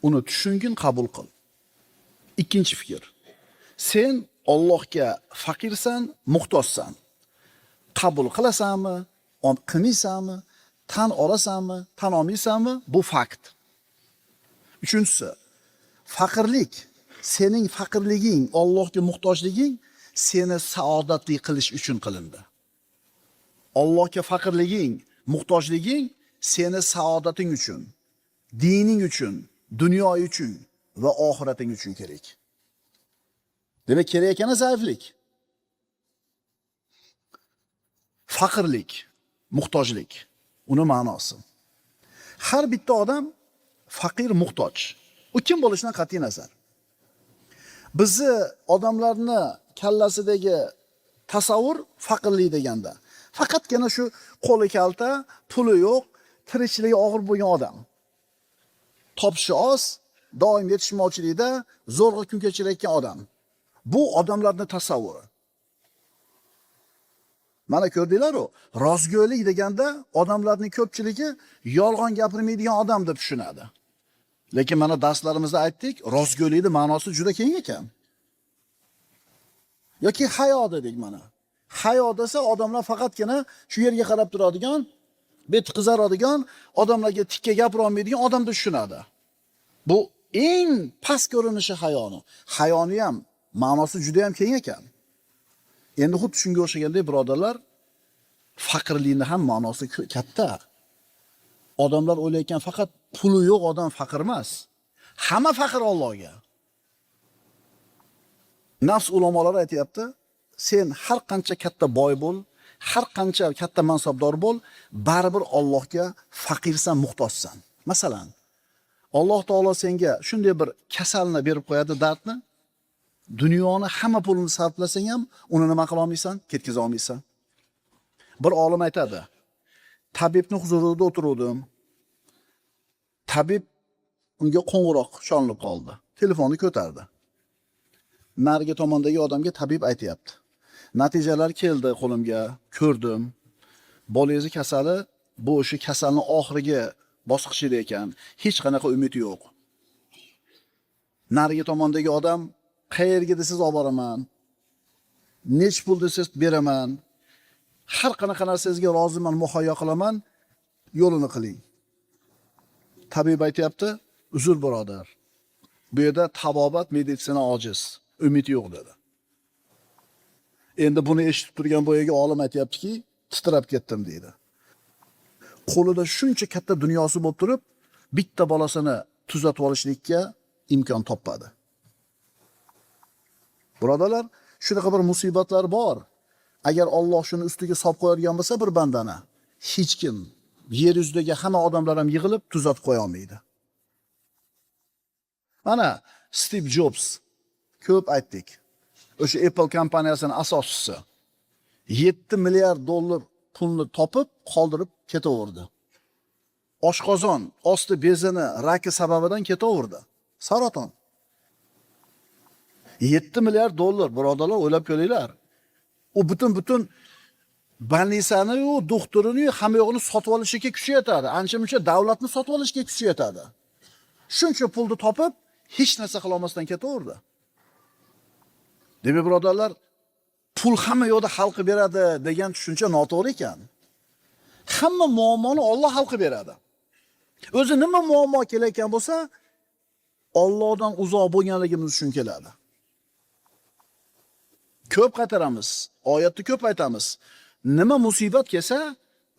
Uni tushungin, qabul qil. Ikkinchi fikr, sen Allohga faqirsan, muhtojsan. Qabul qilasanmi, qilmaysanmi, tan olasanmi, tan olmaysanmi, bu fakt. Uchinchisi, faqirlik, sening faqirliging, Allohga muhtojliging seni saodatli qilish uchun qilindi. Allohga faqirliging, muhtojliging seni saodating uchun, dining uchun, dunyo uchun va oxirating uchun kerak. Demak, kerak ekani zaiflik. Faqirlik, muhtojlik, uni ma'nosi. Har bitta odam faqir, muhtoj. U kim bo'lishidan qat'iy nazar. Bizni odamlarni kallasidagi tasavvur faqirlik deganda. Faqatgina shu qo'li kalta, puli yo'q, tirikchiligi og'ir bo'lgan odam. Topishi oz, doim yetishmovchilikda zo'rg'a kun kechirayotgan odam. Bu odamlarning tasavvuri. Mana ko'rdinglar-ku, rostgo'ylik deganda odamlarning ko'pchiligi yolg'on gapirmaydigan odam deb tushunadi. Lekin mana darslarimizda aytdik, rostgo'ylikning ma'nosi juda keng ekan. Yoki hayo dedik mana. Hayo desa odamlar faqatgina shu yerga qarab turadigan, beti qizaradigan, odamlarga tikka gapira olmaydigan odam deb tushunadi. Bu eng past ko'rinishi hayoni. Hayoni ham ma'nosi juda ham keng ekan. Endi xuddi shunga o'xshagandek birodarlar, faqirlikning ham ma'nosi katta. Odamlar o'ylayotgan faqat puli yo'q odam faqir emas. Hamma faqir Allohga. Nafs ulamolari aytayapti, sen har qancha katta boy bo'l, har qancha katta mansabdor bo'l, baribir Allohga faqirsan, muhtojsan. Masalan, Alloh taolo senga shunday bir kasalni berib qo'yadi, dardni. Dunyoni hamma pulini sarflasang ham uni nima qila olmaysan, ketkiza olmaysan. Bir olim aytadi, tabibning huzurida o'tirdim. Tabib unga qo'ng'iroq chalinib qoldi. Telefonni ko'tardi. Narigi tomondagi odamga tabib aytayapti. Natijalar keldi qo'limga, ko'rdim. Bolangiz kasali, bu o'sha kasalning oxirgi bosqichida ekan. Hech qanaqa umid yo'q. Narigi tomondagi odam, qayerga desiz olib boraman. Nech pul desiz beraman. Har qanaqa narsangizga roziman, muhayyo qilaman. Yo'lini qiling. Tabib aytayapti, uzr birodar. Bu yerda tabobat meditsina ojiz, umid yo'q dedi. Endi buni eshitib turgan boyaga olim aytayaptiki, titrab ketdim deydi. Qo'lida shuncha katta dunyosi bo'lib turib, bitta bolasini tuzatib olishlikka imkon topmadi. Birodalar, shunaqa bir musibatlar bor. Agar Alloh shuni ustiga solib qo'yadigan bo'lsa bir bandani, hech kim yer yuzidagi hamma odamlar ham yig'ilib tuzatib qo'ya olmaydi. Mana Steve Jobs, ko'p aytdik. O'sha Apple kompaniyasining asoschisi 7 milliard dollar pulni topib, qoldirib ketaverdi. Oshqozon osti bezini raki sababidan ketaverdi. Saraton. 7 milliard dollar, birodarlar, o'ylab ko'ringlar. U butun больницani, u doktorini, hamma yo'g'ini sotib olishga kuchi yetadi. Ancha-muncha davlatni sotib olishga kuchi yetadi. Shuncha pulni topib, hech narsa qila olmasdan ketaverdi. Demak, birodarlar, pul hamma yo'lda hal qilib beradi degan tushuncha noto'g'ri ekan. Hamma muammoni Alloh hal qilib beradi. O'zi nima muammo kelayotgan bo'lsa, Allohdan uzoq bo'lganligimiz uchun keladi. Ko'p qaytaramiz, oyatni ko'p aytamiz. Nima musibat kelsa,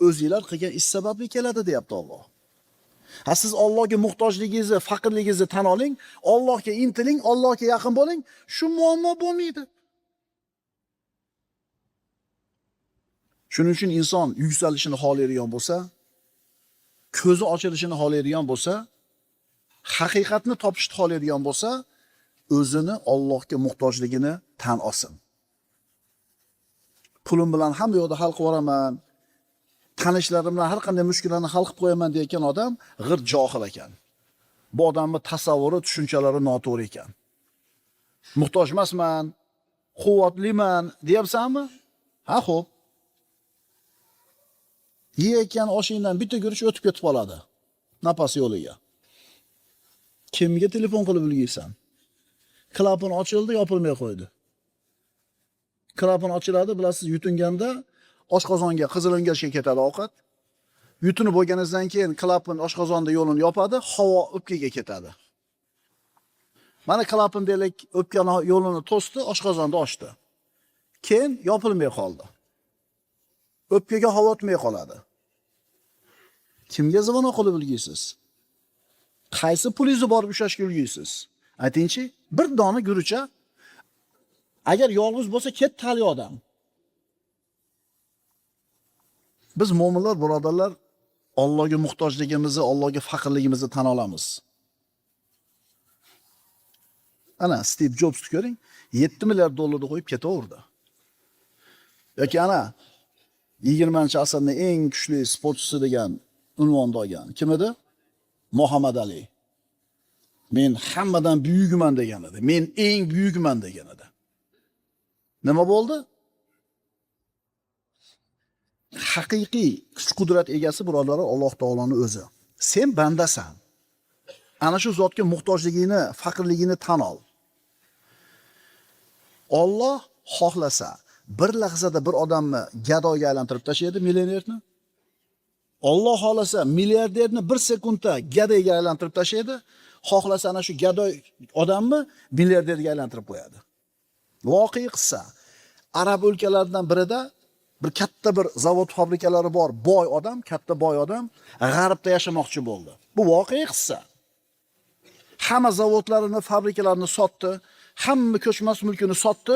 o'zingizlar qilgan ish sababli keladi, deyapti Alloh. Ha, siz Allohga muhtojligingizni, faqirligingizni tan oling, Allohga intiling, Allohga yaqin bo'ling, shu muammo bo'lmaydi. Shuning uchun inson yuksalishini xohlaydigan bo'lsa, ko'zi ochilishini xohlaydigan bo'lsa, haqiqatni topishni xohlaydigan bo'lsa, o'zini Allohga muhtojligini tan olsin. Pulim bilan hamma yoqda hal qilib yuboraman, tanishlarim bilan har qanday mushkullarni hal qilib qo'yaman degan odam g'irt johil ekan. Bu odamning tasavvuri, tushunchalari noto'g'ri ekan. Muhtoj emasman, quvvatliman deyapsanmi? Ha, xo'p. Yeyotgan oshingdan bitta guruch o'tib ketib qoladi. Napas yo'liga. Kimga telefon qilib ulgiysan? Klapan ochildi, yopilmay qo'ydi. Klapan ochiladi, bilasiz, yutinganda oshqozonga, qizilo'ngachga ketadi ovqat. Yutunib bo'lganingizdan keyin klapan oshqozonda yo'lini yopadi, havo o'pkaga ketadi. Mana klapan deylik, o'pkani yo'lini to'sdi, oshqozonda ochdi. Keyin yopilmay qoldi. O'pkaga havo o'tmay qoladi. Kimga zavono qilib ulgiysiz? Qaysi pulingizni borib ushlashga ulgiysiz? Aytingchi, bir dona gurucha agar yolg'iz bo'lsa ketali odam. Biz mo'minlar, birodarlar, Allohga muhtojligimizni, Allohga faqirligimizni tan olamiz. Ana Steve Jobsni ko'ring, 7 milliard dollarni qo'yib ketaverdi. Yoki ana 20-asrning eng kuchli sportchisi degan unvonni olgan. Kim edi? Muhammad Ali. Men hammadan buyukman degan edi. Men eng buyukman degan edi. Nima bo'ldi? Haqiqiy kuch-qudrat egasi birodarlar Alloh taoloning o'zi. Sen bandasan. Ana shu zotga muhtojligingni, faqirligingni tan ol. Alloh xohlasa bir lahzada bir odamni gadoga aylantirib tashlaydi, millionerni. Alloh xohlasa milliarderni bir sekundda gadoga aylantirib tashlaydi, xohlasa ana shu gadoy odamni milliarderga aylantirib qo'yadi. Voqea qissa. Arab o'lkalaridan birida bir katta bir zavod fabrikalari bor, boy odam, katta boy odam g'arbda yashamoqchi bo'ldi. Bu voqea qissa. Hamma zavodlarini, fabrikalarini sotdi, hamma ko'chmas mulkini sotdi,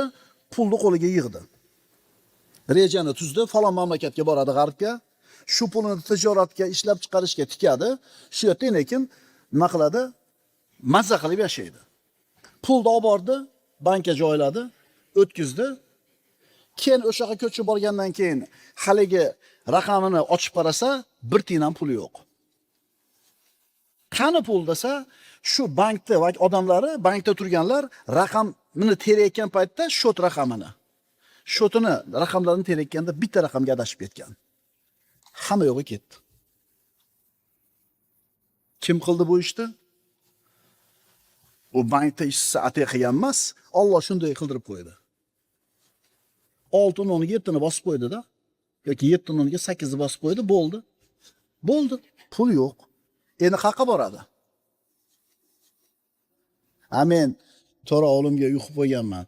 pulni qo'liga yig'di. Rejani tuzdi, falon mamlakatga boradi g'arbga. Shu pulni tijoratga, ishlab chiqarishga tikadi. Shu yerda lekin nima qiladi? Mazza qilib yashaydi. Pulni olib bordi, bankka joyladi, o'tkizdi. Keyin o'sha yoqqa ko'chib borgandan keyin haligi raqamini ochib qarasa, bir tiyin ham puli yo'q. Qani pul desa, shu bankda va odamlari, bankda turganlar raqamini terayotgan paytda shot raqamini, shotini, raqamlarini terayotganda bitta raqamga adashib ketgan. Hamma yo'g'i ketdi. Kim qildi bu ishni? U bankda ishchi atay qilgan emas, Alloh shunday qildirib qo'ydi. 6 o'rniga 7 ni bosib qo'ydi-da. Yoki 7 o'rniga 8 ni bosib qo'ydi, bo'ldi. Bo'ldi. Pul yo'q. Endi qayerga boradi? Men to'ra olimga uy qilib qo'yganman.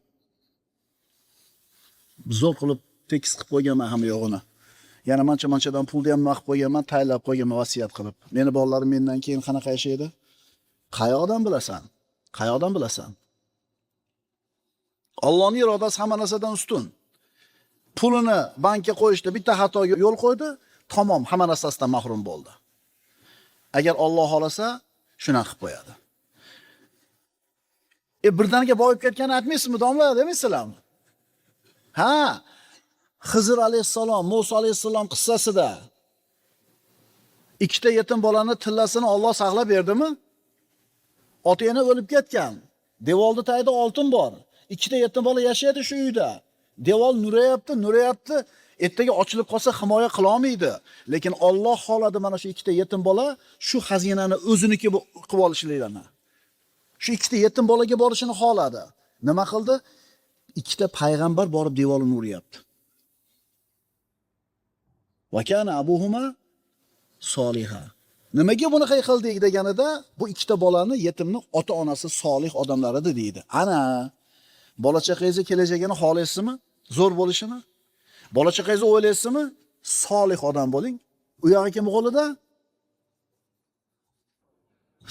Zo'r qilib tekis qilib qo'yganman hamma yo'g'ini. Yana mancha-manchadan pulni ham naqib qo'yganman, tayyorlab qo'yganman vasiyat qilib. Meni bolalarim mendan keyin qanaqa yashaydi? Qayoqdan bilasan? Qayoqdan bilasan? Allohning irodasi hamma narsadan ustun. Pulini bankka qo'yishda bitta xatoga yo'l qo'ydi, tamom hamma narsasidan mahrum bo'ldi. Agar Alloh xolasa, shuni qilib qo'yadi. Birdaniga boyib ketganini aytmaysizmi, domla, demaysizlarmi? Ha, Xizr alayhissalom, Musa alayhissalom qissasida ikkita yetim bolani tillasini Alloh saqlab berdimi? Ota-ona o'lib ketgan. Devorda tagida oltin bor. Ikkita yetim bola yashaydi shu uyda. Devor nurayapti. Ertaga ochilib qolsa himoya qila olmaydi. Lekin Alloh xoladi mana shu ikkita yetim bola shu xazinani o'ziniki qilib olishlarini. Shu ikkita yetim bolaga borishini xoladi. Nima qildi? Ikkita payg'ambar borib devorni uryapti. Va kana abuhuma soliha. Nimaga buni qildik deganida, bu ikkita bolani, yetimni ota-onasi solih odamlar edi deydi. Ana bola-chaqangizni kelajagini xohlaysizmi? Zo'r bo'lishini? Bola-chaqangizni o'ylaysizmi? Solih odam bo'ling. U yog'i kim qo'lida?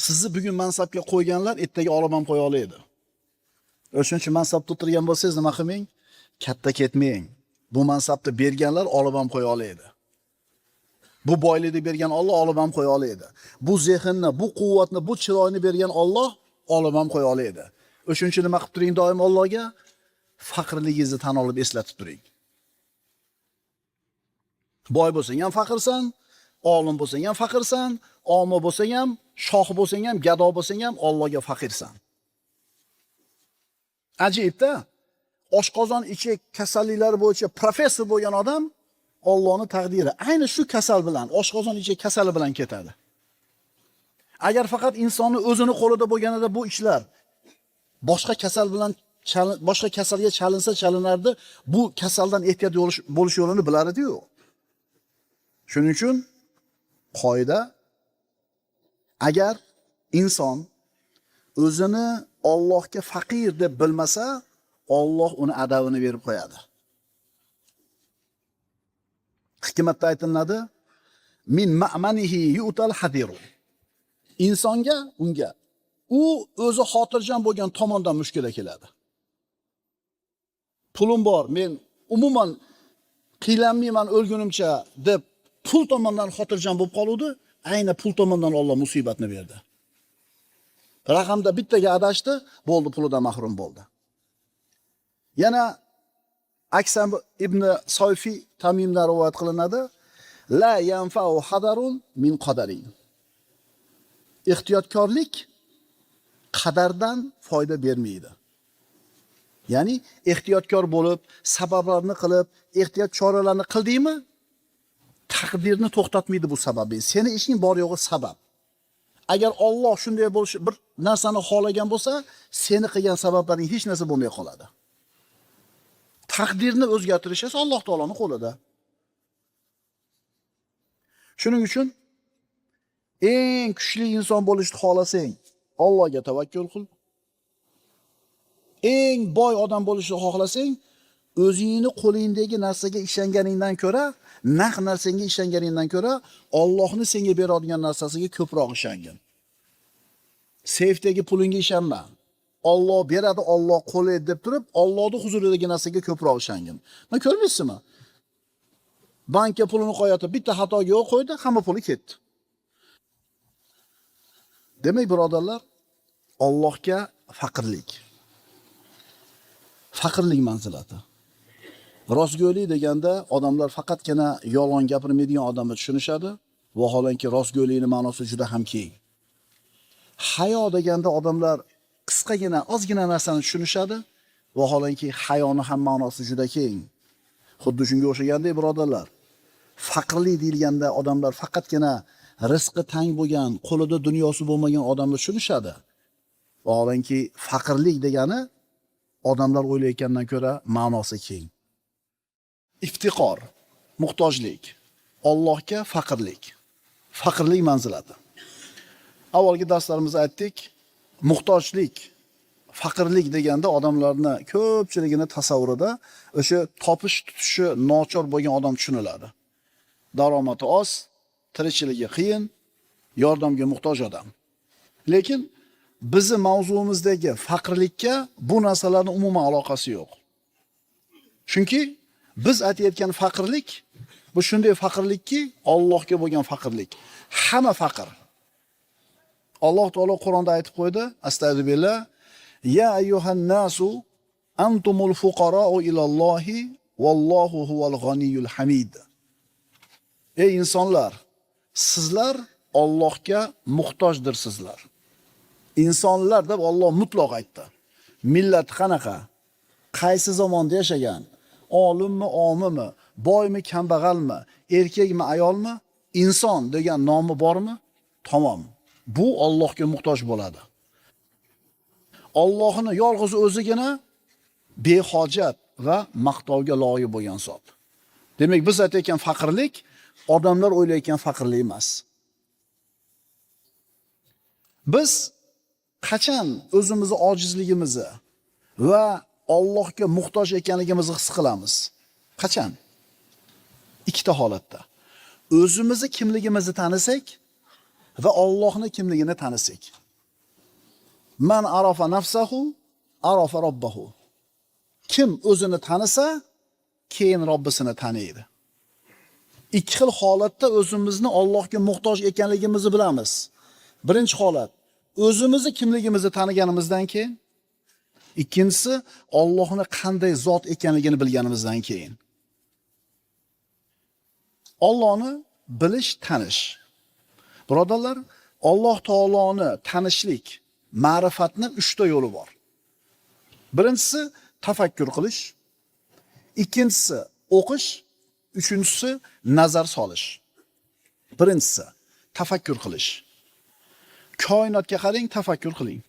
Sizni bugun mansabga qo'yganlar ertaga olib ham qo'ya oladi. O'shuning uchun mansabda o'tirgan bo'lsangiz nima qilmang? Katta ketmang. Bu mansabni berganlar olib ham qo'ya oladi. Bu boylikni bergan Alloh olib ham qo'ya oladi. Bu zehnni, bu quvvatni, bu chiroyni bergan Alloh olib ham qo'ya oladi. O'shuning uchun nima qilib turing doim Allohga? Faqirligingizni tan olib eslatib turing. Boy bo'lsang ham faqirsan, olim bo'lsang ham faqirsan, omma bo'lsang ham, shoh bo'lsang ham, gado bo'lsang ham Allohga faqirsan. Ajibda, oshqozon ichak kasalliklari bo'yicha professor bo'lgan odam Allohning taqdiri ayni shu kasal bilan, oshqozon ichak kasali bilan ketadi. Agar faqat insonni o'zini qo'lida bo'lganida bu ishlar boshqa kasal bilan boshqa kasalga chalinardi, bu kasaldan ehtiyot bo'lish yo'lini bilar edi-yu. Shuning uchun qoida, agar inson o'zini Allohga faqir deb bilmasa, Alloh uni adabini berib qo'yadi. Hikmatda aytiladi: "Min ma'manihi yu'tal hadiru." Insonga, unga u o'zi xotirjam bo'lgan tomondan mushkula keladi. Pulim bor, men umuman qiylanmayman o'lgunimcha deb pul tomondan xotirjam bo'lib qoluvdi, ayni pul tomondan Alloh musibatni berdi. Raqamda bittaga adashdi, bo'ldi, pulidan mahrum bo'ldi. Yana Aksam ibn Soyfi Tamimdan rivoyat qilinadi: "La yanfa'u hadarun min qadarin." Ehtiyotkorlik qadardan foyda bermaydi. Ya'ni ehtiyotkor bo'lib, sabablarni qilib, ehtiyot choralarni qildingmi, taqdirni to'xtatmaydi bu sababing. Seni ishing bor yo'g'i sabab. Agar Alloh shunday bo'lish bir narsani xohlagan bo'lsa, seni qilgan sabablaring hech narsa bo'lmay qoladi. Taqdirni o'zgartirish esa Alloh taoloning qo'lida. Shuning uchun eng kuchli inson bo'lishni xohlasang, Allohga tavakkul qil. Eng boy odam bo'lishni xohlasang, o'zingni qo'lingdagi narsaga ishonganingdan ko'ra, naq narsaga ishonganingdan ko'ra, Allohning senga beradigan narsasiga ko'proq ishongin. Seyfdagi pulingga ishonma. Alloh beradi, Alloh qo'llaydi deb turib, Allohning huzuridagi narsaga ko'proq ishongin. Mana ko'rmaysizmi? Bankka pulini qo'yadi, bitta xatoga yo'q qo'ydi, hamma puli ketdi. Demak, birodarlar, Allohga faqirlik. Faqirlik manzilati. Rostgo'ylik deganda odamlar faqatgina yolg'on gapirmaydigan odamni tushunishadi, vaholanki rostgo'ylikning ma'nosi juda ham keng. Hayo deganda odamlar qisqagina, ozgina narsani tushunishadi, vaholanki hayoni ham ma'nosi juda keng. Xuddi shunga o'xshagandek, birodarlar, faqirlik deyilganda odamlar faqatgina rizqi tang bo'lgan, qo'lida dunyosi bo'lmagan odamni tushunishadi. Vaholanki faqirlik degani odamlar o'ylayotgandan ko'ra ma'nosi keng. Iftiqor, muhtojlik, Allohga faqirlik. Faqirlik manzilati. Avvalgi darslarimizda aytdik, muhtojlik, faqirlik deganda odamlarni ko'pchiligini tasavvurida o'sha topish tutishi nochor bo'lgan odam tushuniladi. Daromadi oz, tirikchiligi qiyin, yordamga muhtoj odam. Lekin bizi mavzuimizdagi faqirlikka bu narsalarning umuman aloqasi yo'q. Chunki biz aytayotgan faqirlik bu shunday faqirlikki, Allohga bo'lgan faqirlik. Hamma faqir. Alloh taolo Qur'onda aytib qo'ydi, astagfirullah, ya ayyuhan nasu antumul fuqara'u ilallohi vallohu huval g'aniyul hamid. Ey insonlar, sizlar Allohga muhtojdirsizlar. İnsanlar deb Alloh mutlaq aytdi. Millat qanaqa? Qaysi zamonda yashagan? Olimmi, omimi, boymi, kambag'almi, erkakmi, ayolmi? Inson degan nomi bormi? Tamom. Bu Allohga muhtoj bo'ladi. Allohni yolg'iz o'zigina behojat va maqtovga loyiq bo'lgan zot. Demak, biz aytayotgan faqirlik odamlar o'ylayotgan faqirlik emas. Biz qachon o'zimizni ojizligimizni va Allohga muhtoj ekanligimizni his qilamiz? Qachon? Ikkita holatda. O'zimizni kimligimizni tanisak va Allohning kimligini tanisak. Man arafa nafsahu, arafa robbahu. Kim o'zini tanisa, keyin Robbisini taniydi. ikki xil holatda o'zimizni Allohga muhtoj ekanligimizni bilamiz. Birinchi holat, o'zimizni kimligimizni taniganimizdan keyin, ikkinchisi Allohning qanday zot ekanligini bilganimizdan keyin. Allohni bilish, tanish. Birodarlar, Alloh taoloni tanishlik, ma'rifatning 3 ta yo'li bor. Birinchisi tafakkur qilish, ikkinchisi o'qish, uchinchisi nazar solish. Birinchisi tafakkur qilish. Koinotga qarang, tafakkur qiling.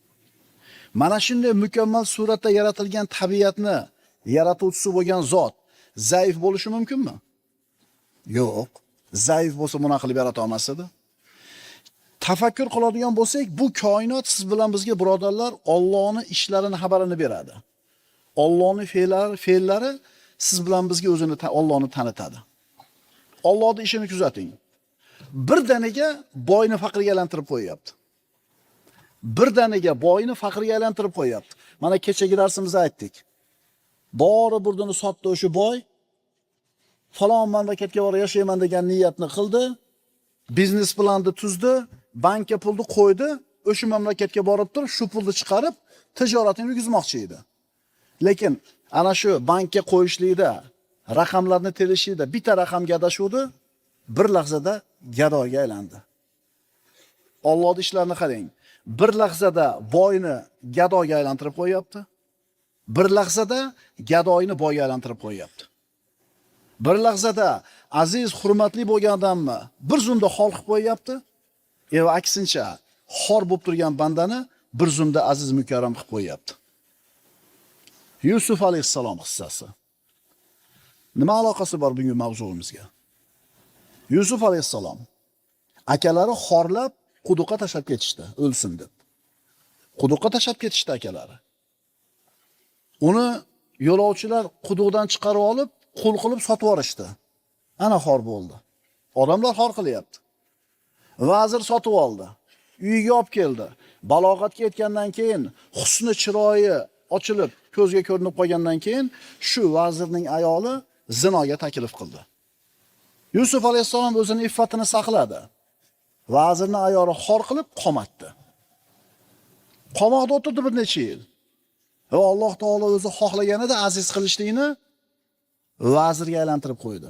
Mana shunday mukammal suratda yaratilgan tabiatni yaratuvchisi bo'lgan zot zaif bo'lishi mumkinmi? Yo'q. Zaif bo'lsa buni qilib yarata olmas edi. Tafakkur qiladigan bo'lsak, bu koinot siz bilan bizga birodarlar Allohning ishlarini xabarini beradi. Allohning fe'llari siz bilan bizga o'zini Allohni tanitadi. Allohning ishini kuzating. Bir danaga boyni faqirga aylantirib qo'yapti. Bir danaga boyni faqirga aylantirib qo'yapti. Mana kechagi darsimizda aytdik. Bori burdini sotdi o'sha boy. Falon mamlakatga borib yashayman degan niyatni qildi. Biznes planni tuzdi, bankka pulni qo'ydi, o'sha mamlakatga borib turib, shu pulni chiqarib tijoratini yurgizmoqchi edi. Lekin ana shu bankka qo'yishlikda, raqamlarni terishlikda bitta raqamga adashuvdi, bir lahzada gadoga aylandi. Allohning ishlarini qarang. Bir lahzada boyni gadoga aylantirib qo'yapti. Bir lahzada gadoyni boyga aylantirib qo'yapti. Bir lahzada aziz, hurmatli bo'lgan odamni bir zumda xor qilib qo'yapti. Va aksincha, xor bo'lib turgan bandani bir zumda aziz, mukarram qilib qo'yapti. Yusuf alayhissalom qissasi. Nima aloqasi bor bugungi mavzumizga? Yusuf alayhissalom akalari xorlab quduqqa tashlab ketishdi, o'lsin deb. Quduqqa tashlab ketishdi akalari. Uni yo'lovchilar quduqdan chiqarib olib, qul qilib sotib yuborishdi. Ana xor bo'ldi. Odamlar xor qilyapti. Vazir sotib oldi. Uyiga olib keldi. Balog'atga yetgandan keyin husni chiroyi ochilib, ko'zga ko'rinib qolgandan keyin shu vazirning ayoli zinoga taklif qildi. Yusuf alayhissalom o'zining iffatini saqladi. Vazirning ayoli xor qilib qamatdi. Qamoqda o'tirdi bir necha yil. Va Alloh taolo o'zi xohlaganida aziz qilishlikni vazirga aylantirib qo'ydi.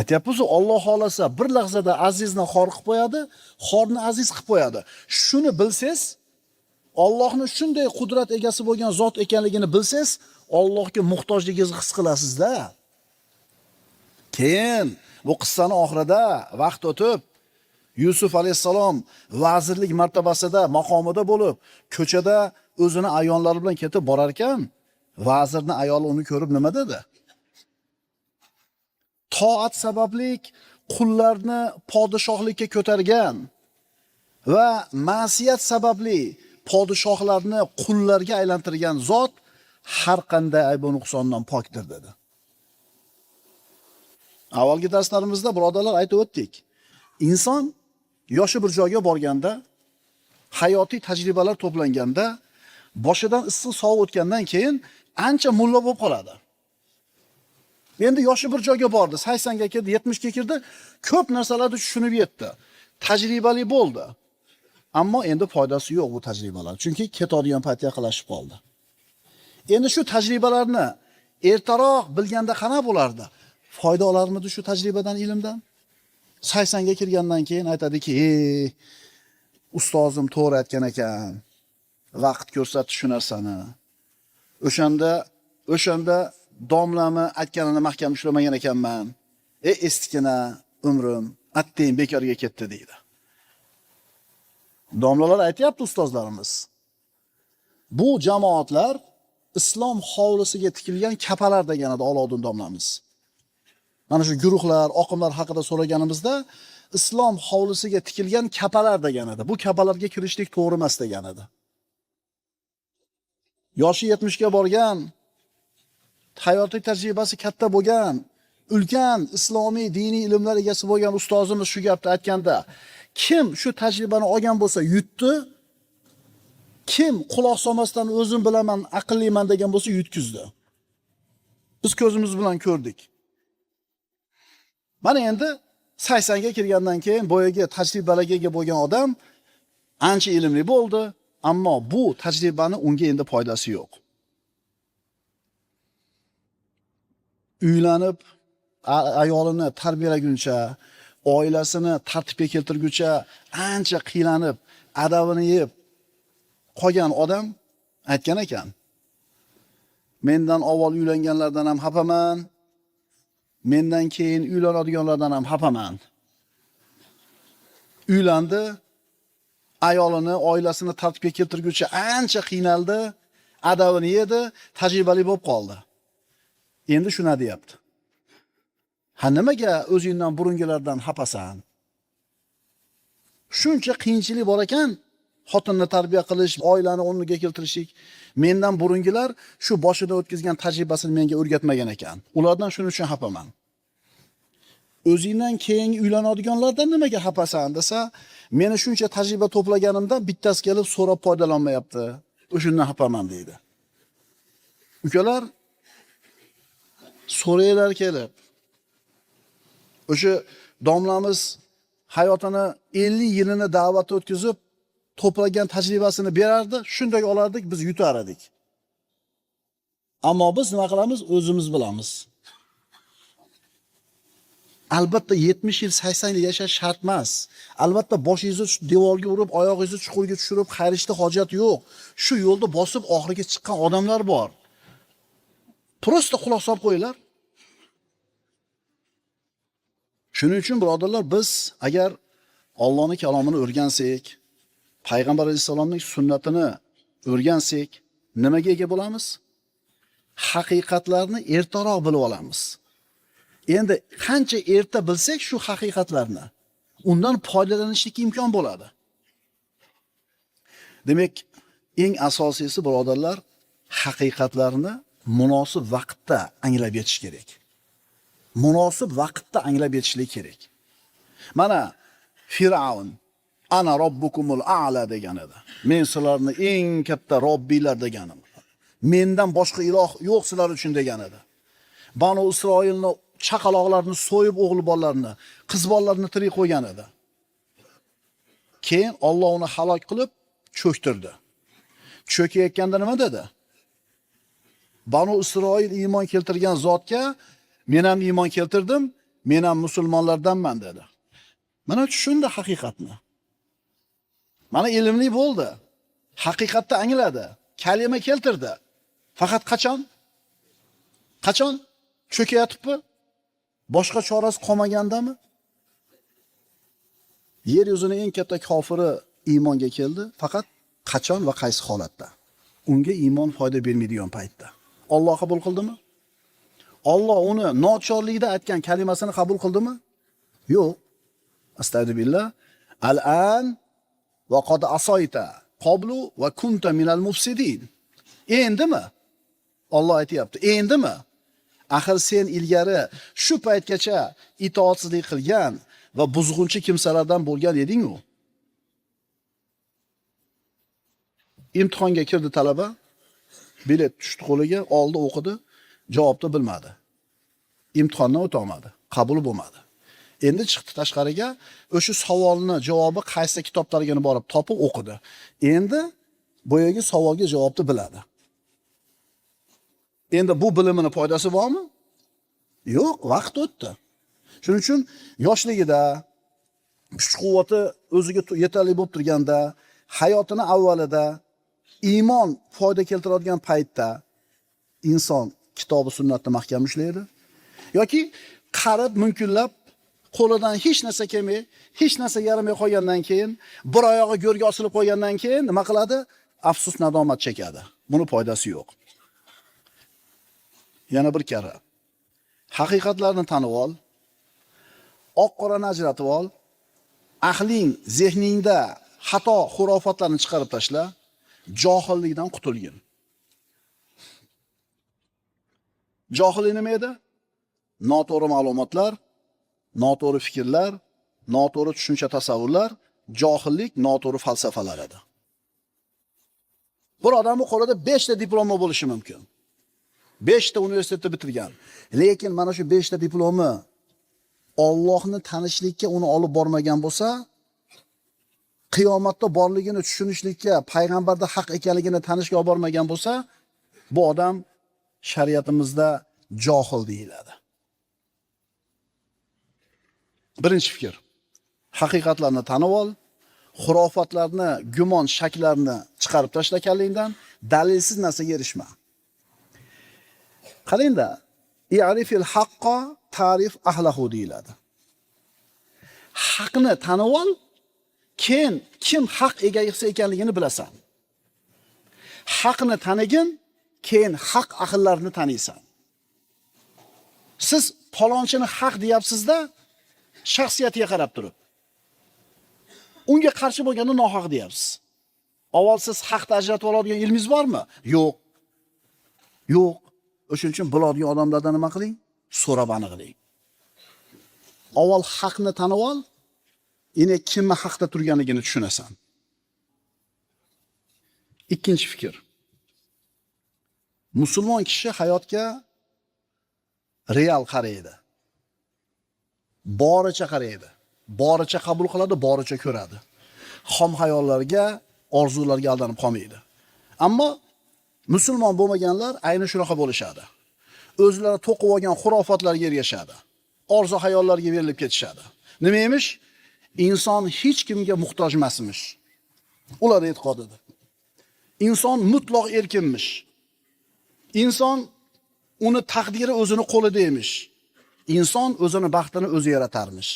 Aytyapmiz, Alloh xolasa bir lahzada azizni xor qilib qo'yadi, xorni aziz qilib qo'yadi. Shuni bilsangiz, Allohning shunday qudrat egasi bo'lgan zot ekanligini bilsangiz, Allohga muhtojligingizni his qilasizda. Keyin bu qissani oxirida vaqt o'tib, Yusuf alayhissalom vazirlik martabasida, maqomida bo'lib, ko'chada o'zini ayonlari bilan ketib borar ekan, vazirning ayoli uni ko'rib nima dedi? Toat sabablik qullarni podshohlikka ko'targan va ma'siyat sababli podshohlarni qullarga aylantirgan zot har qanday ayb va nuqsondan pokdir dedi. Avvalgi darslarimizda birodarlar aytib o'tdik. Inson yoshi bir joyga borganda, hayotiy tajribalar to'planganda, boshidan issiq sovuq o'tgandan keyin ancha mulla bo'lib qoladi. Endi yoshi bir joyga bordi, 80 ga kirdi, 70 ga kirdi, ko'p narsalarni tushunib yetdi. Tajribali bo'ldi. Ammo endi foydasi yo'q bu tajribalar, chunki ketadigan paytga yaqinlashib qoldi. Endi shu tajribalarni ertaroq bilganda qana bo'lardi? Foyda olarmidi shu tajribadan, ilmdan? 80 ga kirgandan keyin aytadiki, ustozim to'g'ri aytgan ekan. Vaqt ko'rsatdi shu narsani. O'shanda domlami aytganini mahkam ushlamagan ekanman. Estikina umrim atteng bekorga ketdi deydi. Domlalar aytayapti ustozlarimiz. Bu jamoatlar islom hovlisiga tikilgan kapalar degan edi Olodin domlamiz. Mana shu guruhlar, oqimlar haqida so'raganimizda islom hovlisiga tikilgan kapalar degan edi. Bu kapalarga kirishlik to'g'ri emas degan edi. Yoshi 70 ga borgan, hayotiy tajribasi katta bo'lgan, ulkan islomiy diniy ilmlar egasi bo'lgan ustozimiz shu gapni aytganda, kim shu tajribani olgan bo'lsa yutdi, kim quloq solmasdan o'zim bilaman, aqlliman degan bo'lsa yutkizdi. Biz ko'zimiz bilan ko'rdik. Mana endi 80 ga kirgandan keyin boyagi tajribalarga ega bo'lgan odam ancha ilmli bo'ldi, ammo bu tajribani unga endi foydasi yo'q. Uylanib, ayolini tarbiyalaguncha, oilasini tartibga keltirguncha ancha qiynalib, adabini yeb qolgan odam aytgan ekan. Mendan avval uylanganlardan ham xafaman, mendan keyin uylanadiganlardan ham xafaman. Uylandi, ayolini, oilasini tartibga keltirguncha ancha qiynaldi, adabini yedi, tajribali bo'lib qoldi. Endi shuna deyapti. Ha nimaga o'zingdan burungilardan xafasan? Shuncha qiyinchilik bor ekan, xotinni tarbiya qilish, oilani o'rniga keltirishlik. Mendan burungilar shu boshida o'tkazgan tajribasini menga o'rgatmagan ekan. Ulardan shuning uchun xafaman. O'zingdan keyin uylanadiganlardan nimaga xafasan desa, meni shuncha tajriba to'plaganimda bittasi kelib so'rab foydalanmayapti. O'shundan xafaman deydi. Ukalar, so'raylar kelib. O'sha domlamiz hayotini 50 yilini da'vatda o'tkazib, to'plagan tajribasini berardi, shunday olardik, biz yutar edik. Ammo biz nima qilamiz? O'zimiz bilamiz. Albatta 70 yil, 80 yil yashash shart emas. Albatta boshingizni devorga urib, oyog'ingizni chuqurga tushirib, xayrishda hojat yo'q. Shu yo'lda bosib oxiriga chiqqan odamlar bor. Prosta quloq solib qo'yinglar. Shuning uchun birodarlar, biz agar Allohning kalomini o'rgansak, Payg'ambar alayhisolamning sunnatini o'rgansak, nimaga ega bo'lamiz? Haqiqatlarni ertaroq bilib olamiz. Endi qancha erta bilsak shu haqiqatlarni, undan foydalanishlik imkon bo'ladi. Demak, eng asosiysi birodarlar, haqiqatlarni munosib vaqtda anglab yetish kerak. Munosib vaqtda anglab yetishlik kerak. Mana Firavun ana robbukumul a'la degan edi. Men sizlarni eng katta robbiylar deganim. Mendan boshqa iloh yo'q sizlar uchun degan edi. Banu Isroilni chaqaloqlarni so'yib o'g'il bolalarni, qiz bolalarni tirik qo'ygan edi. Keyin Alloh uni halok qilib cho'ktirdi. Cho'kayotganda nima dedi? Banu Isroil iymon keltirgan zotga men ham iymon keltirdim, men ham musulmonlardanman dedi. Mana tushundi haqiqatni. Mana ilmli bo'ldi. Haqiqatni angladi. Kalima keltirdi. Faqat qachon? Qachon? Cho'kayotibmi? Boshqa chorasi qolmagandami? Yer yuzini eng katta kofiri iymonga keldi, faqat qachon va qaysi holatda? Unga iymon foyda bermaydigan paytda. Alloh qabul qildimi? Alloh uni nochorlikda aytgan kalimasini qabul qildimi? Yo'q. Astagfirullah. Al-an va qad asayta qablu va kunta minal mufsidin. Endimi? Alloh aytayapti. Endimi? Axir sen ilgari shu paytgacha itoatsizlik qilgan va buzg'unchi kimsalardan bo'lgan eding-ku. Imtihonga kirdi talaba, bilet tushdi qo'liga, oldi, o'qidi, javobni bilmadi. Imtihondan o'ta olmadi, qabul bo'lmadi. Endi chiqdi tashqariga, o'sha savolni javobi qaysi kitoblarga borib topib o'qidi. Endi boyagi savolga javobni biladi. Endi bu bilimini foydasi bormi? Yo'q, vaqt o'tdi. Shuning uchun yoshligida, kuch-quvvati o'ziga yetarli bo'lib turganda, hayotini avvalida iymon foyda keltiradigan paytda inson kitobi sunnatni mahkam ushlaydi yoki qarib munkunlab qo'lidan hech narsa kelmay, hech narsa yaramay qolgandan keyin, bir oyog'i go'rga osilib qolgandan keyin nima qiladi? Afsus, nadomat chekadi. Buni foydasi yo'q. Yana bir karra. Haqiqatlarni tanib ol. Oq-qorani ajratib ol. Aqling, zehningda xato xurofotlarni chiqarib tashla. Johillikdan qutulgin. Johillik nima edi? Noto'g'ri ma'lumotlar, noto'g'ri fikrlar, noto'g'ri tushuncha tasavvurlar, johillik, noto'g'ri falsafalar edi. Bir odamning qo'lida 5 ta diplomi bo'lishi mumkin. 5 ta universitetni bitirgan. Lekin mana shu 5 ta diplomi Allohni tanishlikka uni olib bormagan bo'lsa, qiyomatda borligini tushunishlikka, payg'ambarda haq ekanligini tanishga olib bormagan bo'lsa, bu odam shariatimizda johil deyiladi. Birinchi fikr. Haqiqatlarni tanib ol, xurofotlarni, gumon shaklarini chiqarib tashla kallingdan, dalilsiz narsaga erishma. Qarangda, i'rifil haqqo ta'rif ahlahu deyiladi. Haqni tanib ol, keyin kim haq egasi ekanligini bilasan. Haqni tanigin, keyin haq ahllarini taniysan. Siz palonchini haq deyapsiz-da, shaxsiyatiga qarab turib. Unga qarshi bo'lganda nohaq deyapsiz. Avval siz haqni ajratib oladigan ilmingiz bormi? Yo'q. Yo'q. O'shuning uchun biladigan odamlardan nima qiling? So'rab aniqlang. Avval haqni tanib ol, yana kimni haqda turganligini tushunasan. Ikkinchi fikr. Musulmon kishi hayotga real qaraydi. Boricha qaraydi. Boricha qabul qiladi, boricha ko'radi. Xom xayollarga, orzularga aldanib qolmaydi. Ammo musulmon bo'lmaganlar ayni shunaqa bo'lishadi. O'zlari to'qib olgan xurofotlarga ergashadi. Orzu xayollarga berilib ketishadi. Nima emish? Inson hech kimga muhtoj emasmish. Ular e'tiqodida. Inson mutlaq erkinmish. Inson uni taqdiri o'zini qo'lida emish. Inson o'zini baxtini o'zi yaratarmish.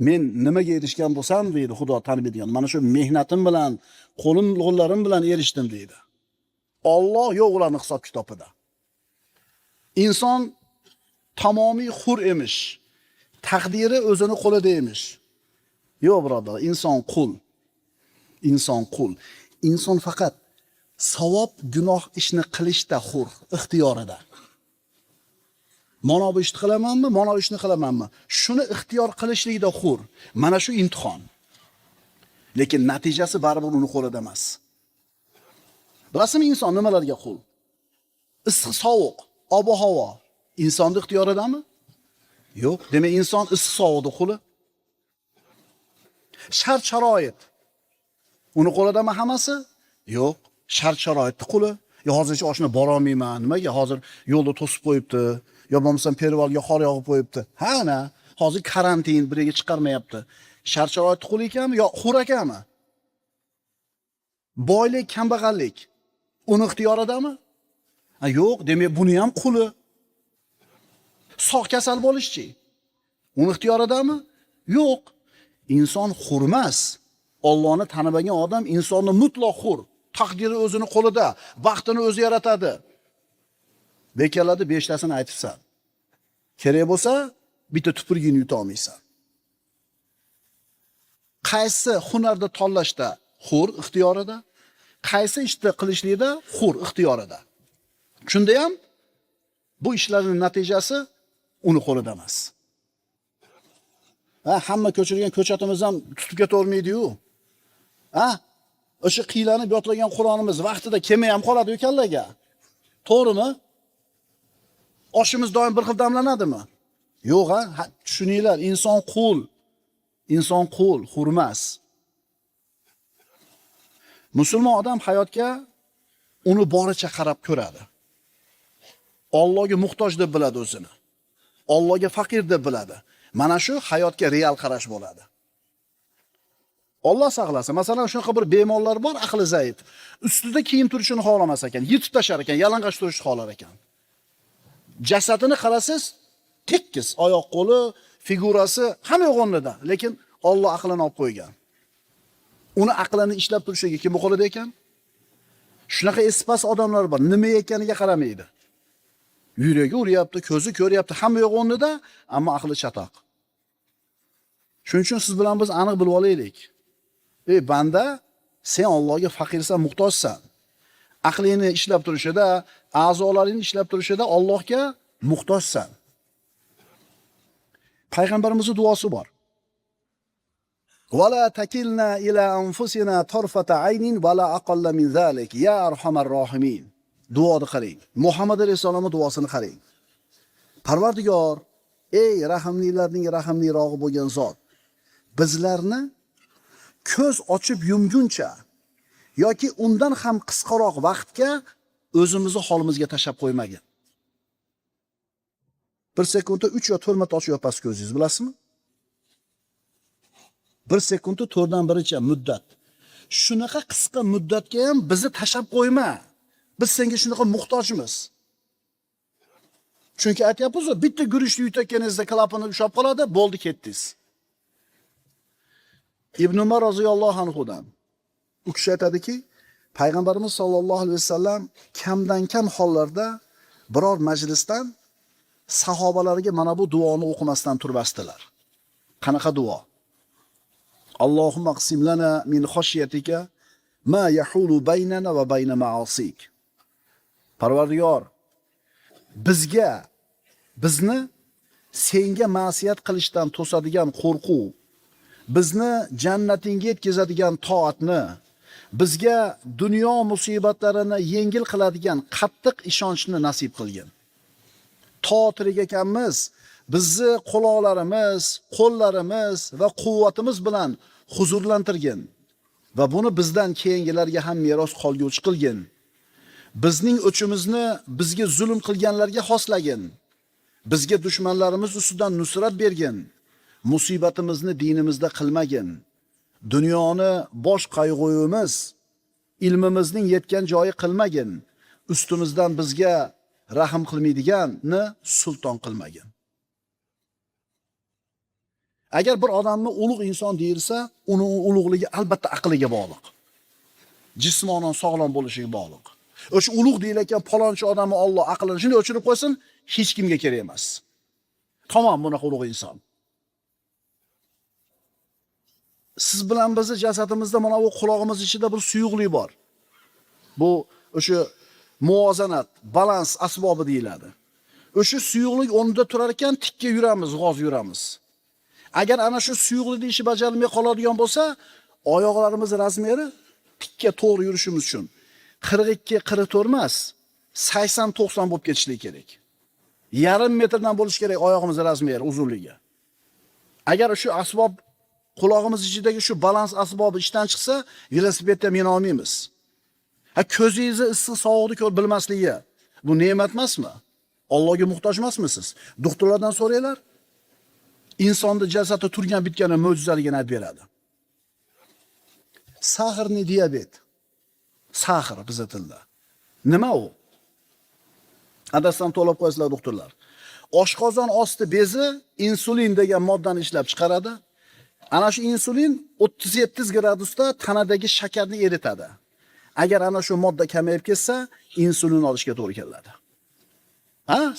Men nimaga erishgan bo'lsam deydi Xudo tanib etgan. Mana shu mehnatim bilan, qo'llarim bilan erishdim deydi. Alloh yo'q ularning hisob kitobida. Inson tamomiy xur emish. Taqdiri o'zini qo'lida emish. Yo'q birodar, inson qul. Inson qul. Inson faqat savob, gunoh ishni qilishda xur, ixtiyorida. Mana bu ishni qilamanmi, mana bu ishni qilamanmi? Shuni ixtiyor qilishlikda xur. Mana shu imtihon. Lekin natijasi baribir uni qo'lida emas. Bilasizmi inson nimalarga qul? Issiq, sovuq, ob-havo insonning ixtiyoridami? Yo'q. Demak, inson issiq sovuqning quli. Shart-sharoit uni qo'lidami hammasi? Yo'q. Shart-sharoitning quli. Yo hozircha oshna bora olmayman, nimaga? Hozir yo'lda to'sib qo'yibdi. Yo bo'lmasam pervolga qor yog'ib qo'yibdi. Ha-na, hozir karantin biriga chiqarmayapti. Shart-sharoitning quli ekanmi yo xur ekanmi? Boylik, kambag'allik uni ixtiyoridami? Yo'q, demak buni ham quli. Sog' kasal bo'lishchi? Uni ixtiyoridami? Yo'q. Inson xur emas. Allohni tanimagan odam insonni mutlaq xur. Taqdiri o'zini qo'lida, baxtini o'zi yaratadi. Bekaladi 5 tasini aytibsan. Kerak bo'lsa, bitta tuprigini yuta olmaysan. Qaysi hunarda tanlashda xur ixtiyorida, qaysi ishni qilishlikda xur ixtiyorida. Shunda ham bu ishlarning natijasi uni qo'lida emas. Hamma ko'chirgan ko'chatimiz ham tutib ketavermaydi-yu. O'sha qiylanib yotlagan Qur'onimiz vaqtida kelmay ham qoladi-ku kallaga. To'g'rimi? Oshimiz doim bir xil damlanadimi? Yo'q, tushuninglar, inson qul. Inson qul, hurmas. Musulmon odam hayotga uni boricha qarab ko'radi. Allohga muhtoj deb biladi o'zini. Allohga faqir deb biladi. Mana shu hayotga real qarash bo'ladi. Alloh saqlasin. Masalan, shunaqa bir bemorlar bor, aqli zaif. Ustida kiyim turishini xohlamas ekan, yetib tashar ekan, yalang'och turishni xohlar ekan. Jasadini qarasiz, tekis, oyoq qo'li, figurasi hamma o'g'onida, lekin Alloh aqlini olib qo'ygan. Uni aqlini ishlab turishiga kim qo'lida ekan? Shunaqa espas odamlar bor, nima ekaniga qaramaydi. Yuragi uryapti, ko'zi ko'ryapti, hamma o'g'onida, ammo aqli chatoq. Shuning uchun siz bilan biz aniq bilib olaylik. Ey banda, sen Allohga faqirsan, muhtojsan. Aqlingni ishlab turishida, a'zolaringni ishlab turishida Allohga muhtojsan. Payg'ambarimizning duosi bor. Wala takilna ila anfusina tarfata aynin wala aqalla min zalik ya arhamar rohimin. Duoni qarang. Muhammad alayhisolamning duosini qarang. Parvardigor, ey rahimlilarning rahimlirog'i bo'lgan zot, bizlarni ko'z ochib yumguncha yoki undan ham qisqaroq vaqtga o'zimizni holimizga tashab qo'ymagin. Bir sekundda 3 yo 4 marta ochib yopasiz ko'zingizni, bilasizmi? Bir sekundda 4dan 1 muddat. Shunaqa qisqa muddatga ham bizni tashab qo'yma. Biz senga shunaqa muhtojmiz. Chunki aytyapmiz-ku, bitta guruchni yutayotganingizda klapani ushlab qoladi, bo'ldi, ketdingiz. Ibn Umar roziyallohu anhudan u kishi aytadiki, payg'ambarimiz sollallohu alayhi vasallam kamdan kam hollarda biror majlisdan sahobalariga mana bu duoni o'qimasdan turmasdilar. Qanaqa duo? Allohumma qsim lana min khashyatika ma yahulu baynana va bayna ma'asik. Parvardigor, bizni senga ma'siyat qilishdan to'sadigan qo'rquv, bizni jannatingga yetkazadigan toatni, bizga dunyo musibatlarini yengil qiladigan qattiq ishonchni nasib qilgin. To tirik ekanmiz, bizni quloqlarimiz, qo'llarimiz va quvvatimiz bilan huzurlantirgin va buni bizdan keyingilarga ham meros qolguvchi qilgin. Bizning o'chimizni bizga zulm qilganlarga xoslagin. Bizga dushmanlarimiz ustidan nusrat bergin. Musibatimizni dinimizda qilmagin. Dunyoni bosh qayg'uyimiz, ilmimizning yetgan joyi qilmagin. Ustimizdan bizga rahm qilmaydiganni sulton qilmagin. Agar bir odamni ulug' inson deyilsa, uning ulug'ligi albatta aqliga bog'liq. Jismonan sog'lom bo'lishiga bog'liq. O'sha ulug' deyilayotgan palonchi odamni Alloh aqlini shunday o'chirib qo'ysin, hech kimga kerak emas. Tamom, bunaqa ulug' inson. Siz bilan bizni jasadimizda mana bu quloqimiz ichida bir suyuqlik bor. Bu o'sha muvozanat, balans asbobi deyiladi. O'sha suyuqlik o'rnida turar ekan, tikka yuramiz, g'oz yuramiz. Agar ana shu suyuqlikning ishi bajarilmay qoladigan bo'lsa, oyoqlarimiz razmeri tikka to'g'ri yurishimiz uchun 42-44 emas, 80-90 bo'lib ketishligi kerak. Yarim metrdan bo'lish kerak oyog'imiz razmeri, uzunligi. Agar shu asbob quloqimiz ichidagi shu balans asbobi ishdan chiqsa, velosipedda mena olmaymiz. Ko'zingizni issiq sovuqni ko'rib bilmasligi bu ne'mat emasmi? Allohga muhtoj emasmisiz? Doktorlardan so'raylar. İnsonning jasadi turgan bitgani mo'jizaligini aytib beradi. Sahrni diabet. Sahr bizning tilda. Nima u? Adasdan to'lab qo'yasizlar doktorlar. Oshqozon osti bezi insulin degan moddani ishlab chiqaradi. Ana shu insulin 37 gradusda tanadagi shakarni eritadi. Agar ana shu modda kamayib ketsa, insulin olishga to'g'ri keladi.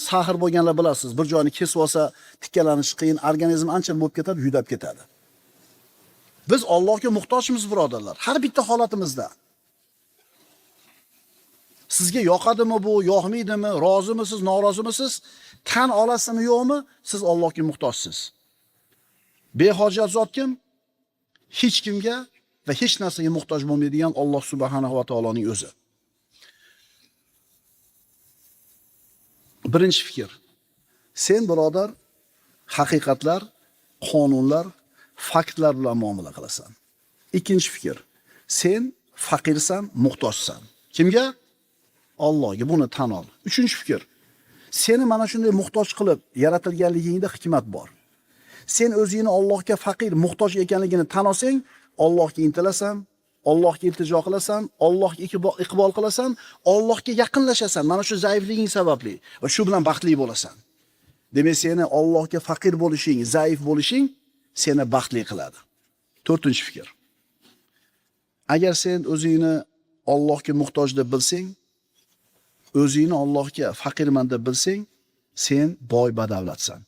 Sahr bo'lganlar bilasiz, bir joyni kesib olsa, tikkalanish qiyin, organizm ancha bo'lib ketadi, yudab ketadi. Biz Allohga muhtojmiz, birodarlar, har bitta holatimizda. Sizga yoqadimi bu, yoqmaydimi, rozimisiz, norozimisiz, tan olasizmi, yo'qmi, siz Allohga muhtojsiz. Behojat zot kim? Hech kimga va hech narsaga muhtoj bo'lmaydigan Alloh subhanahu va taoloning o'zi. Birinchi fikr. Sen birodar haqiqatlar, qonunlar, faktlar bilan muomala qilasan. Ikkinchi fikr. Sen faqirsan, muhtojsan. Kimga? Allohga. Buni tan ol. Uchinchi fikr. Seni mana shunday muhtoj qilib yaratilganligingda hikmat bor. Sen o'zingni Allohga faqir, muhtoj ekanligini tan olsang, Allohga intilasan, Allohga iltijo qilasan, Allohga iqbol qilasan, Allohga yaqinlashasan. Mana shu zaifliging sababli va shu bilan baxtli bo'lasan. Demak, seni Allohga faqir bo'lishing, zaif bo'lishing seni baxtli qiladi. To'rtinchi fikr. Agar sen o'zingni Allohga muhtoj deb bilsang, o'zingni Allohga faqirman deb bilsang, sen boy badavlatsan.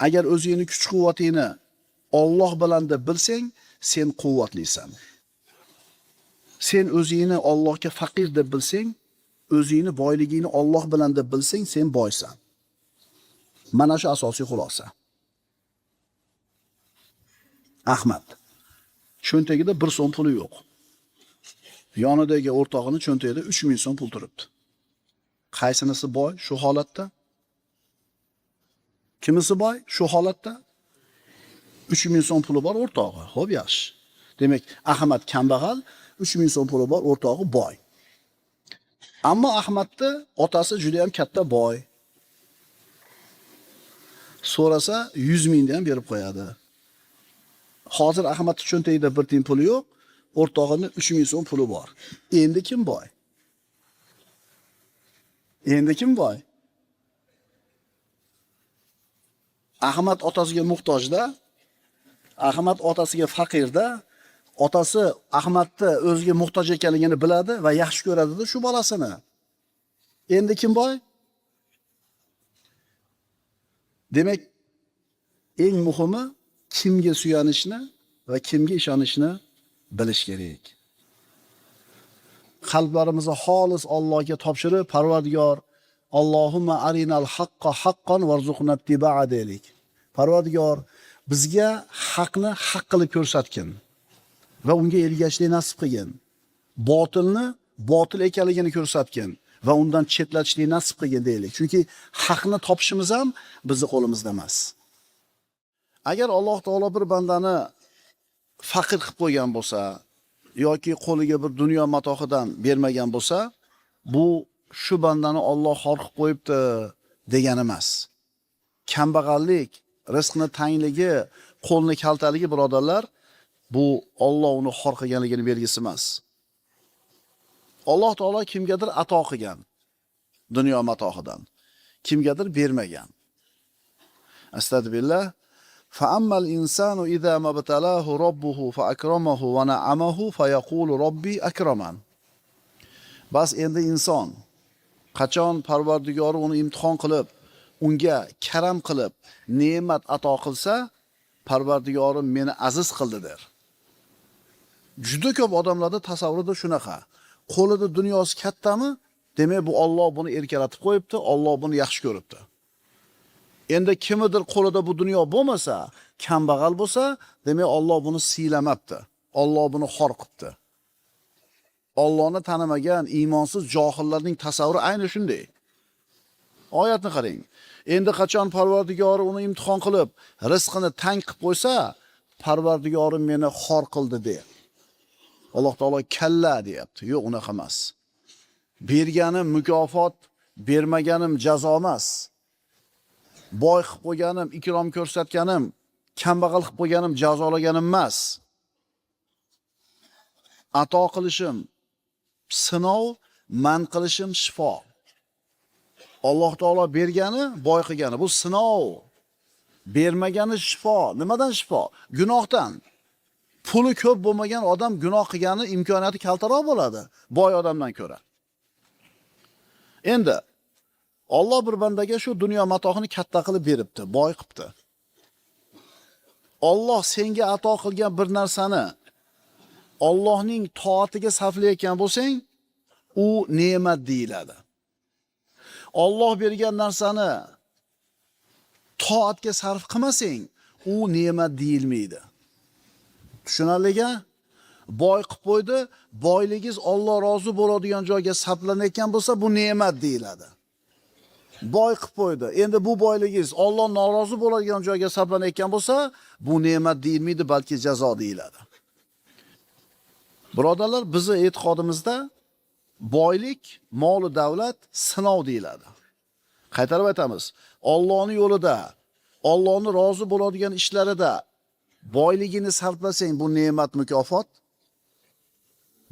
Agar o'zingni kuch-quvvatingni Alloh bilan deb bilsang, sen quvvatlisan. Sen o'zingni Allohga faqir deb bilsang, o'zingni boyligingni Alloh bilan deb bilsang, sen boysan. Mana shu asosiy xulosa. Ahmad cho'ntagida 1 so'm puli yo'q. Yonidagi o'rtog'ining cho'ntagida 3000 so'm pul turibdi. Qaysinisi boy shu holatda? Kimisi boy shu holatda 3000 so'm puli bor o'rtog'i. Xo'p, yaxshi. Demak, Ahmad kambag'al, 3000 so'm puli bor o'rtog'i boy. Ammo Ahmadni otasi juda ham katta boy. So'rasa 100 mingdan ham berib qo'yadi. Hozir Ahmadning cho'ntagida bir tiyin puli yo'q, o'rtog'ining 3000 so'm puli bor. Endi kim boy? Endi kim boy? Ahmad otasiga muhtojda, Ahmad otasiga faqirda, otasi Ahmadni o'ziga muhtoj ekanligini biladi va yaxshi ko'radi shu bolasini. Endi kim boy? Demak, eng muhimi kimga suyanishni va kimga ishonishni bilish kerak. Qalblarimizni xolis Allohga topshirib, Parvardigor, Allohumma arinal haqqo haqqan warzuqna ittiba'a deylik. Parvardigor, bizga haqni haq qilib ko'rsatgin va unga ergashishni nasib qilgin. Botilni botil ekanligini ko'rsatgin va undan chetlatishni nasib qilgin deylik. Chunki haqni topishimiz ham bizning qo'limizda emas. Agar Alloh taolo bir bandani faqir qilib qo'ygan bo'lsa yoki qo'liga bir dunyo matohidan bermagan bo'lsa, bu shu bandani Alloh xor qilib qo'yibdi degani emas. Kambag'allik, rizqni tangligi, qo'lni kaltaligi birodarlar, bu Alloh uni xor qilganligini belgisi emas. Alloh taolo kimgadir ato qilgan dunyo matohidan, kimgadir bermagan. Astagfirullah. فَأَمَّا الْإِنسَانُ إِذَا مَا ابْتَلَاهُ رَبُّهُ فَأَكْرَمَهُ وَنَعَمَهُ فَيَقُولُ رَبِّي أَكْرَمَنِ. Bas endi inson qachon Parvardigori uni imtihon qilib, unga karam qilib, ne'mat ato qilsa, Parvardigorim meni aziz qildi der. Juda ko'p odamlarda tasavvurida shunaqa. Qo'lida dunyosi kattami? Demak, bu Alloh buni erkalatib qo'yibdi, Alloh buni yaxshi ko'ribdi. Endi kimidir qo'lida bu dunyo bo'lmasa, kambag'al bo'lsa, demak Alloh buni siylamabdi. Alloh buni xor qilibdi. Allohni tanimagan iymonsiz johillarning tasavvuri ayni shunday. Oyatni qarang. Endi qachon Parvardigori uni imtihon qilib, rizqini tang qilib qo'ysa, Parvardigorim meni xor qildi der. Alloh taolo kalla deyapti. Yo'q, unaqa emas. Berganim mukofot, bermaganim jazo emas. Boy qilib qo'yganim, ikrom ko'rsatganim, kambag'al qilib qo'yganim, jazolaganim emas. Ato qilishim sinov, man qilishim shifo. Alloh taolo bergani, boy qilgani bu sinov. Bermagani shifo. Nimadan shifo? Gunohdan. Puli ko'p bo'lmagan odam gunoh qilgani imkoniyati kaltaroq bo'ladi, boy odamdan ko'ra. Endi Alloh bir bandaga shu dunyo matohini katta qilib beribdi, boy qilibdi. Alloh senga ato qilgan bir narsani Allohning toatiga sarflayotgan bo'lsang, u ne'mat deyiladi. Alloh bergan narsani toatga sarf qilmasang, u ne'mat deyilmaydi. Tushunarliga? Boy qilib qo'ydi, boyligingiz Alloh rozi bo'ladigan joyga sarflanayotgan bo'lsa, bu ne'mat deyiladi. Boy qilib qo'ydi. Endi bu boyligingiz Alloh norozi bo'ladigan joyga sarflanayotgan bo'lsa, bu ne'mat deyilmaydi, balki jazo deyiladi. Birodarlar, bizning e'tiqodimizda boylik, mol va davlat sinov deyiladi. Qaytarib aytamiz. Allohning yo'lida, Allohning rozi bo'ladigan ishlarida boyligini sarflasang, bu ne'mat mukofot.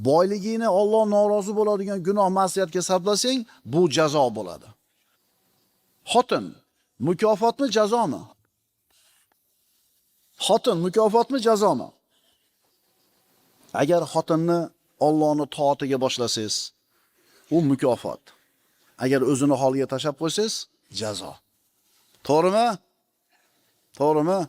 Boyligini Alloh norozi bo'ladigan gunoh ma'siyatga sarflasang, bu jazo bo'ladi. Xotin mukofotmi, jazomi? Xotin mukofotmi, jazomi? Agar xotinni Allohning toatiga boshlasangiz, u mukofot. Agar o'zini holiga tashab qo'ysangiz, jazo. To'g'rimi? To'g'rimi?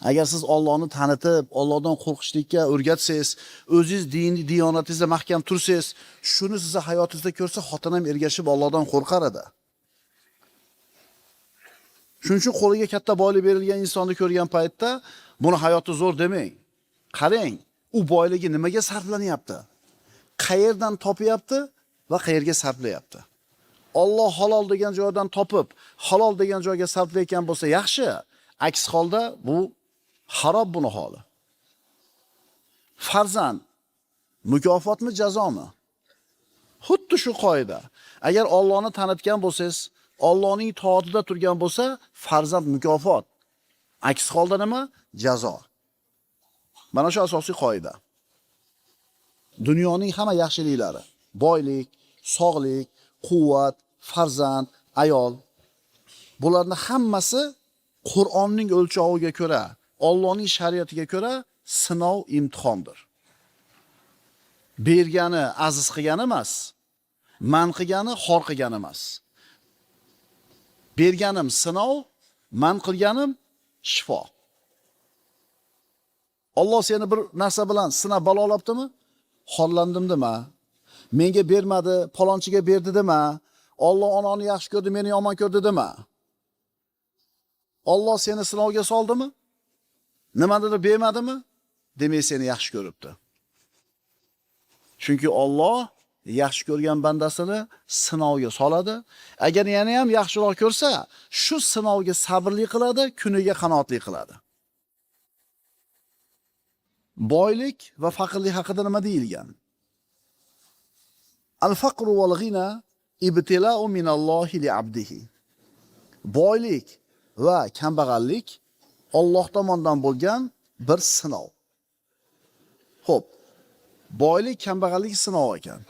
Agar siz Allohni tanitib, Allohdan qo'rqishlikka o'rgatsangiz, o'zingiz dinni diyonatingizda mahkam tursangiz, shuni siz hayotingizda ko'rsa, xotin ham ergashib Allohdan qo'rqar edi. Shuning uchun qo'liga katta boylik berilgan insonni ko'rgan paytda buni hayoti zo'r demang. Qarang, u boyligi nimaga sarflanyapti? Qayerdan topyapti va qayerga sarflayapti? Alloh halol degan joydan topib, halol degan joyga sarflayotgan bo'lsa yaxshi. Aks holda bu harob buni holi. Farzand mukofotmi, jazomi? Xuddi shu qoida. Agar Allohni tanitgan bo'lsangiz, Allohning toatida turgan bo'lsa, farzand mukofot. Aks holda nima? Jazo. Mana shu asosiy qoida. Dunyoning hamma yaxshiliklari, boylik, sog'lik, quvvat, farzand, ayol, bularning hammasi Qur'onning o'lchoviga ko'ra, Allohning shariatiga ko'ra sinov, imtihondir. Bergani aziz qilgani emas, man qilgani xor qilgani emas. Berganim sinov, man qilganim shifo. Alloh seni bir narsa bilan sinab balolabdimi? Xorlandim dema. Menga bermadi, palonchiga berdi dema. Alloh onani yaxshi ko'rdi, meni yomon ko'rdi dema. Alloh seni sinovga soldimi? Nimanidir bermadimi? Demak, seni yaxshi ko'ribdi. Chunki Alloh yaxshi ko'rgan bandasini sinovga soladi. Agar yana ham yaxshiroq ko'rsa, shu sinovga sabrli qiladi, kuniga qanoatli qiladi. Boylik va faqirlik haqida nima deyilgan? Al-faqru wal ghina ibtila'u minallohi li'abdihi. Boylik va kambag'allik Alloh tomonidan bo'lgan bir sinov. Xo'p, boylik, kambag'allik sinov ekan.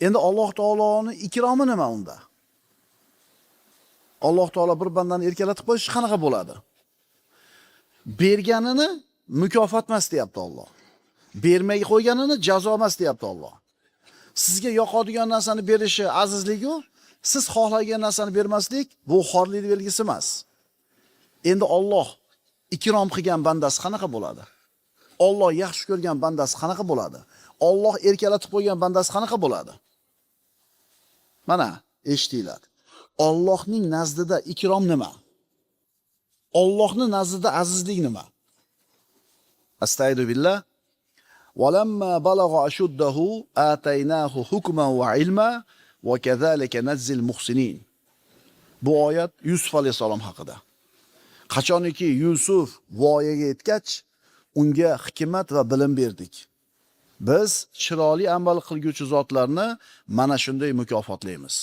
Endi Alloh taoloning ikromi nima unda? Alloh taolo bir bandani erkalatib qo'yish qanaqa bo'ladi? Berganini mukofot emas deyapti Alloh. Bermay qo'yganini jazo emas deyapti Alloh. Sizga yoqadigan narsani berishi azizligi, siz xohlagan narsani bermaslik bu xorlik belgisi emas. Endi Alloh ikrom qilgan bandasi qanaqa bo'ladi? Alloh yaxshi ko'rgan bandasi qanaqa bo'ladi? Alloh erkalatib qo'ygan bandasi qanaqa bo'ladi? Mana, eshitinglar. Allohning nazdida ikrom nima? Allohning nazdida azizlik nima? Astagfiru billah. Walamma balagha ashuddahu ataynahu hukman wa ilma wa kadhalika najzil muhsinin. Bu oyat Yusuf alayhisalom haqida. Qachoniki Yusuf voyaga yetgach, unga hikmat va bilim berdik. Biz chiroyli amal qilguvchi zotlarni mana shunday mukofotlaymiz.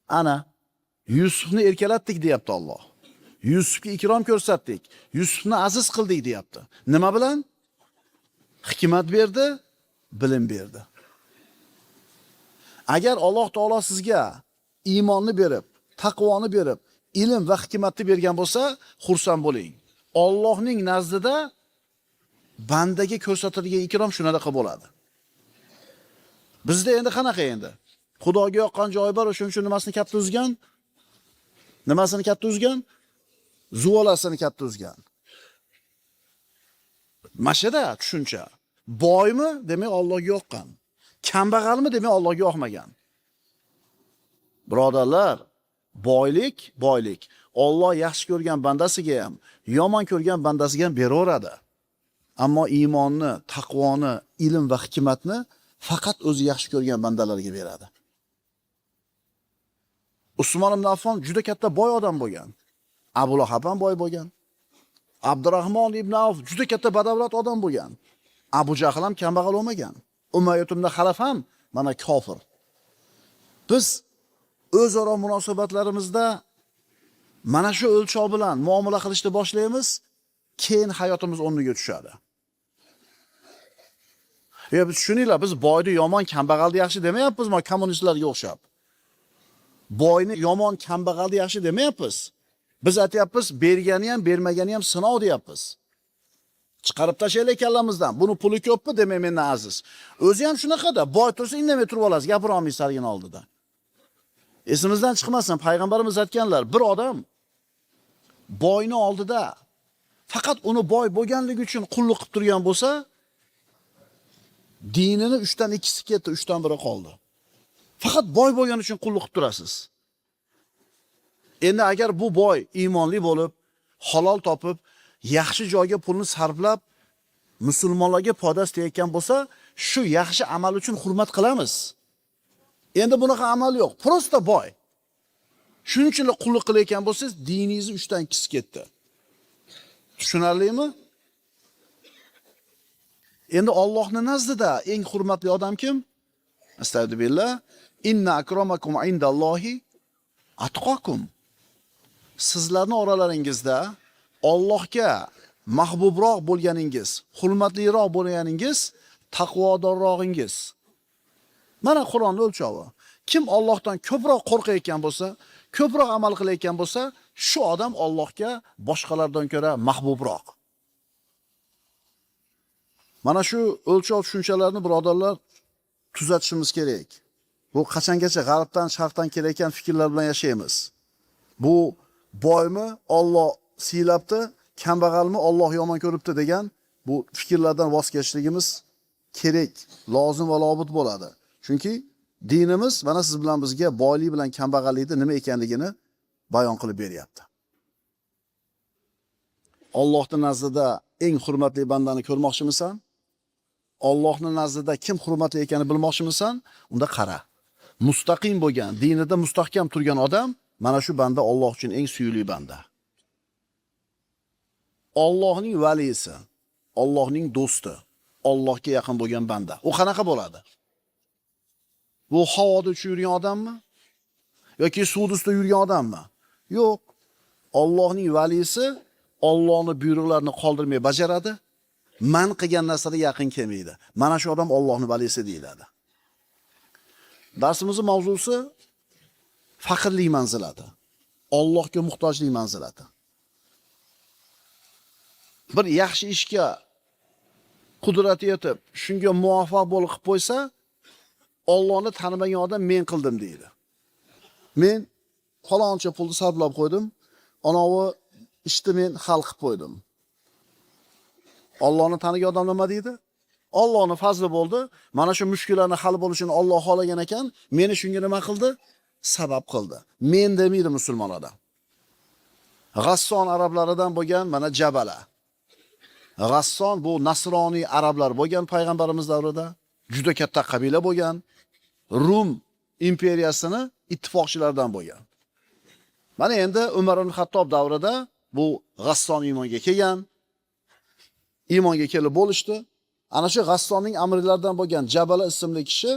Ana Yusufni erkalatdik deyapti Alloh. Yusufga ikrom ko'rsatdik. Yusufni aziz qildik deyapti. Nima bilan? Hikmat berdi, bilim berdi. Agar Alloh taolo sizga iymonni berib, taqvoni berib, ilm va hikmatni bergan bo'lsa, xursand bo'ling. Allohning nazdida bandaga ko'rsatilgan ikrom shunaqa bo'ladi. Bizda endi qanaqa endi? Xudoga yoqqan joyi bor, o'shuning uchun nimasini katta uzgan? Nimasini katta uzgan? Zuvolasini katta uzgan. Mashada tushuncha. Boymi? Demak Allohga yoqqan. Kambag'almi? Demak Allohga yoqmagan. Birodarlar, boylik. Alloh yaxshi ko'rgan bandasiga ham, yomon ko'rgan bandasiga ham beraveradi. Ammo iymonni, taqvoni, ilm va hikmatni faqat o'zi yaxshi ko'rgan bandalarga beradi. Usmon ibn Affon juda katta boy odam bo'lgan. Abu Lahab ham boy bo'lgan. Abdurrahmon ibn Avf juda katta badavlat odam bo'lgan. Abu Jahl ham kambag'al bo'lmagan. Umayyad ibn Xalaf ham mana kofir. Biz o'zaro munosabatlarimizda mana shu o'lchov bilan muomala qilishni boshlaymiz, keyin hayotimiz o'rniga tushadi. Biz tushuninglar, biz boyni yomon, kambag'alni yaxshi demayapmiz, mo kommunistlarga o'xshab. Boyni yomon, kambag'alni yaxshi demayapmiz. Biz aytyapmiz, bergani ham, bermagani ham sinov deyapmiz. Chiqarib tashlaylik kallamizdan. Buni puli ko'pmi demay mendan aziz. O'zi ham shunaqada, boy tursa indamay turib olasiz, gapira olmaysiz sargina oldida. Esimizdan chiqmasin, payg'ambarimiz aytganlar, bir odam boyni oldida faqat uni boy bo'lganligi uchun qulluq qilib turgan bo'lsa, dinini 3 dan 2si ketdi, 3 dan 1 qoldi. Faqat boy bo'lgani uchun qulluq qilib turasiz. Endi agar bu boy iymonli bo'lib, halol topib, yaxshi joyga pulni sarflab, musulmonlarga foydasi tegayotgan bo'lsa, shu yaxshi amal uchun hurmat qilamiz. Endi bunaqa amal yo'q. Prosta boy. Shuning uchun qulluq qilayotgan bo'lsangiz, diningizni 3 dan 2 ketdi. Tushunarlimi? Endi Allohning nazdida eng hurmatli odam kim? Astagfirullah. Inna akramakum indallohi atqakum. Sizlarning oralaringizda Allohga mahbubroq bo'lganingiz, hurmatliroq bo'lganingiz, taqvodorrogingiz. Mana Qur'onning o'lchovi. Kim Allohdan ko'proq qo'rqayotgan bo'lsa, ko'proq amal qilayotgan bo'lsa, shu odam Allohga boshqalardan ko'ra mahbubroq. Mana shu o'lchov tushunchalarni birodarlar tuzatishimiz kerak. Bu qachongacha g'arbdan, sharqdan kelayotgan fikrlar bilan yashaymiz. Bu boymi Alloh siylabdi, kambag'almi Alloh yomon ko'ribdi degan bu fikrlardan voz kechishligimiz kerak, lozim va lobut bo'ladi. Chunki dinimiz mana siz bilan bizga boylik bilan kambag'allikning nima ekanligini bayon qilib beryapti. Allohning nazdida eng hurmatli bandani ko'rmoqchimisan? Allohning nazdida kim hurmatli ekanini bilmoqchimisan? Unda qara. Mustaqim bo'lgan, dinida mustahkam turgan odam mana shu banda Alloh uchun eng suyukli banda. Allohning valisi, Allohning do'sti, Allohga yaqin bo'lgan banda. U qanaqa bo'ladi? Bu havoda uchib yurgan odammi? Yoki suv ustida yurgan odammi? Yo'q. Allohning valisi Allohning buyruqlarini qoldirmay bajaradi. Man qilgan narsaga yaqin kelmaydi. Mana shu odam Allohning valisi deyiladi. Darsimizning mavzusi faqirlik manzilati. Allohga muhtojlik manzilati. Bir yaxshi ishga qudrati yetib, shunga muvaffaq bo'lib qilib qo'ysa, Allohni tanimagan odam men qildim deydi. Men faloncha pulni sarflab qo'ydim, anavi ishni men hal qilib qo'ydim. Allohni tanigan odam nima deydi? Allohning fazli bo'ldi. Mana shu mushkullarni hal bo'lishini Alloh xohlagan ekan, meni shunga nima qildi? Sabab qildi. Men demaydi musulmon odam. G'asson arablaridan bo'lgan mana Jabala. G'asson bu nasroniy arablar bo'lgan payg'ambarimiz davrida, juda katta qabila bo'lgan, Rum imperiyasini ittifoqchilaridan bo'lgan. Mana endi Umar ibn Xattob davrida bu G'asson iymonga kelgan, iymonga kelib bo'lishdi. Ana shu G'assonning amirlaridan bo'lgan Jabala ismli kishi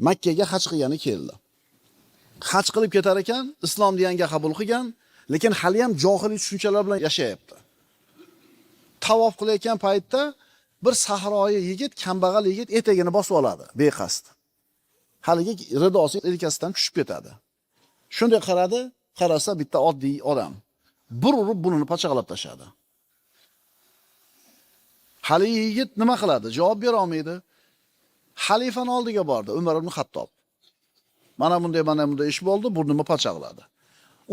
Makka ga haj qilgani keldi. Haj qilib ketar ekan, islom deganga qabul qilgan, lekin hali ham johiliy tushunchalar bilan yashayapti. Tavof qilayotgan paytda bir sahroyi yigit, kambag'al yigit etagini bosib oladi, beqasd. Haligi ridosi yelkasidan tushib ketadi. Shunday qaradi, qarasa bitta oddiy odam. Bir urib bunini pachaqlab tashadi. Hali yigit nima qiladi? Javob bera olmaydi. Xalifaning oldiga bordi, Umar ibn Xattob. Mana bunday ish bo'ldi, burnimni pachaqladi.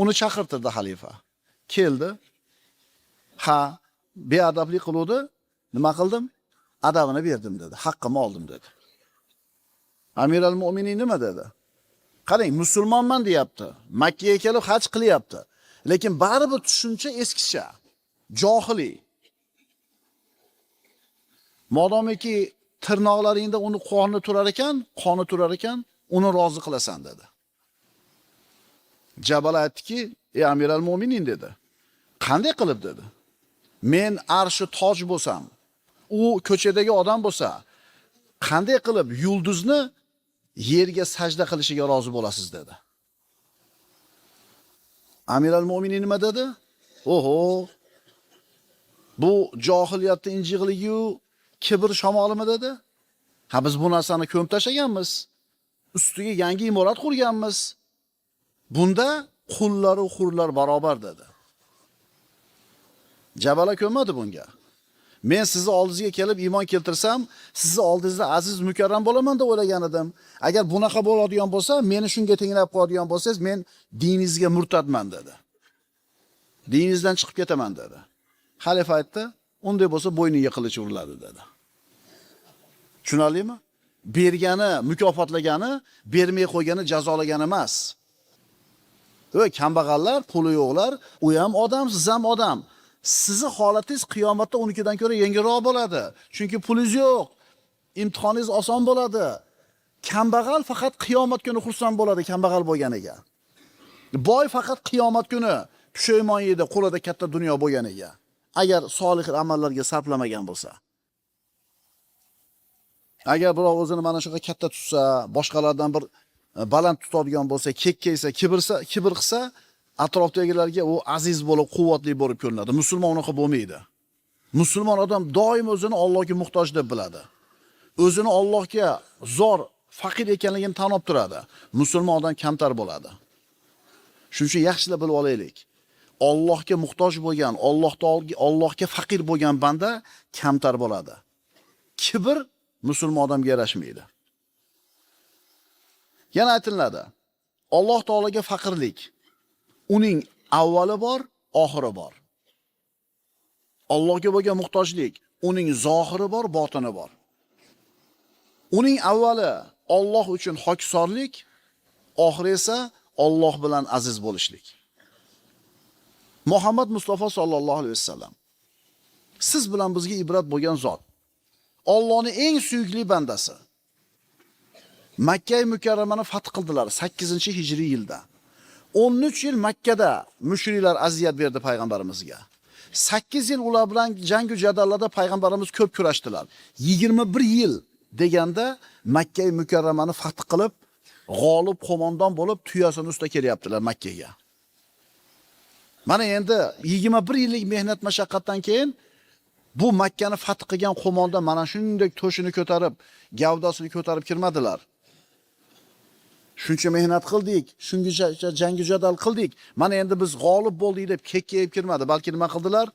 Uni chaqirtirdi xalifa. Keldi. Ha, beadablik qiluvdi. Nima qildim? Adabini berdim dedi. Haqqimni oldim dedi. Amir al-Mu'minin nima dedi? Qarang, musulmonman deyapti. Makka ga kelib haj qilyapti. Lekin baribir tushuncha eskicha, johiliy. Modomiki tirnoqlaringda uni qoni turar ekan, uni rozi qilasan dedi. Jabal aytdiki, "Ey Amir al-Mu'minin" dedi. "Qanday qilib?" dedi. "Men arshi toj bo'lsam, u ko'chadagi odam bo'lsa, qanday qilib yulduzni yerga sajda qilishiga rozi bo'lasiz?" dedi. Amir al-Mu'minin nima dedi? "Oho, bu johiliyatda injiqligu kibr shamolimi?" dedi. "Ha, biz bu narsani ko'mib tashlaganmiz. Ustiga yangi imorat qurganmiz. Bunda qullar va hurlar barobar" dedi. Jabala ko'nmadi bunga. "Men sizni oldingizga kelib iymon keltirsam, sizni oldingizda aziz mukarram bo'laman deb o'ylagan edim. Agar bunaqa bo'ladigan bo'lsa, meni shunga tenglab qo'yadigan bo'lsangiz, men diningizga murtadman" dedi. "Diningizdan chiqib ketaman" dedi. Xalifa aytdi, "Unday bo'lsa bo'yniga qilich uriladi" dedi. Tushunarlimi? Bergani mukofotlagani, bermay qo'ygani jazolagani emas. Kambag'allar, puli yo'qlar, u ham odam, siz ham odam. Sizni holatingiz qiyomatda unikidan ko'ra yengilroq bo'ladi. Chunki pulingiz yo'q. Imtihoningiz oson bo'ladi. Kambag'al faqat qiyomat kuni xursand bo'ladi kambag'al bo'lganiga. Boy faqat qiyomat kuni pushaymon yeydi, qo'lida katta dunyo bo'lganiga. Agar solih amallarga sarflamagan bo'lsa. Agar birov o'zini mana shunaqa katta tutsa, boshqalardan bir baland tutadigan bo'lsa, kekkaysa, kibr qilsa, atrofdagilarga u aziz bo'lib, quvvatli bo'lib ko'rinadi. Musulmon unaqa bo'lmaydi. Musulmon odam doim o'zini Allohga muhtoj deb biladi. O'zini Allohga zor, faqir ekanligini tan olib turadi. Musulmon odam kamtar bo'ladi. Shuning uchun yaxshilab bilib olaylik. Allohga muhtoj bo'lgan, Allohga faqir bo'lgan banda kamtar bo'ladi. Kibr musulmon odamga yarashmaydi. Yana aytiladi. Alloh taolaga faqirlik uning avvali bor, oxiri bor. Allohga bo'lgan muhtojlik uning zohiri bor, botini bor. Uning avvali Alloh uchun hoksorlik, oxiri esa Alloh bilan aziz bo'lishlik. Muhammad Mustafa sallallohu alayhi vasallam siz bilan bizga ibrat bo'lgan zot. Allohning eng suyukli bandasi. Makka mukarramani fath qildilar 8-hijriy yilda. 13 yil Makkada mushriklar aziyat berdi payg'ambarimizga. 8 yil ular bilan jangu jadallarda payg'ambarimiz ko'p kurashdilar. 21 yil deganda Makka mukarramani fath qilib, g'olib qo'mondon bo'lib tuyasini ustida kelyaptilar Makkaga. Mana endi 21 yillik mehnat mashaqqatdan keyin bu Makkani fath qilgan qo'mondon mana shunday to'shini ko'tarib, gavdasini ko'tarib kirmadilar. Shuncha mehnat qildik, shuncha jangi jadal qildik. Mana endi biz g'olib bo'ldik deb kekkayib kirmadi, balki nima qildilar?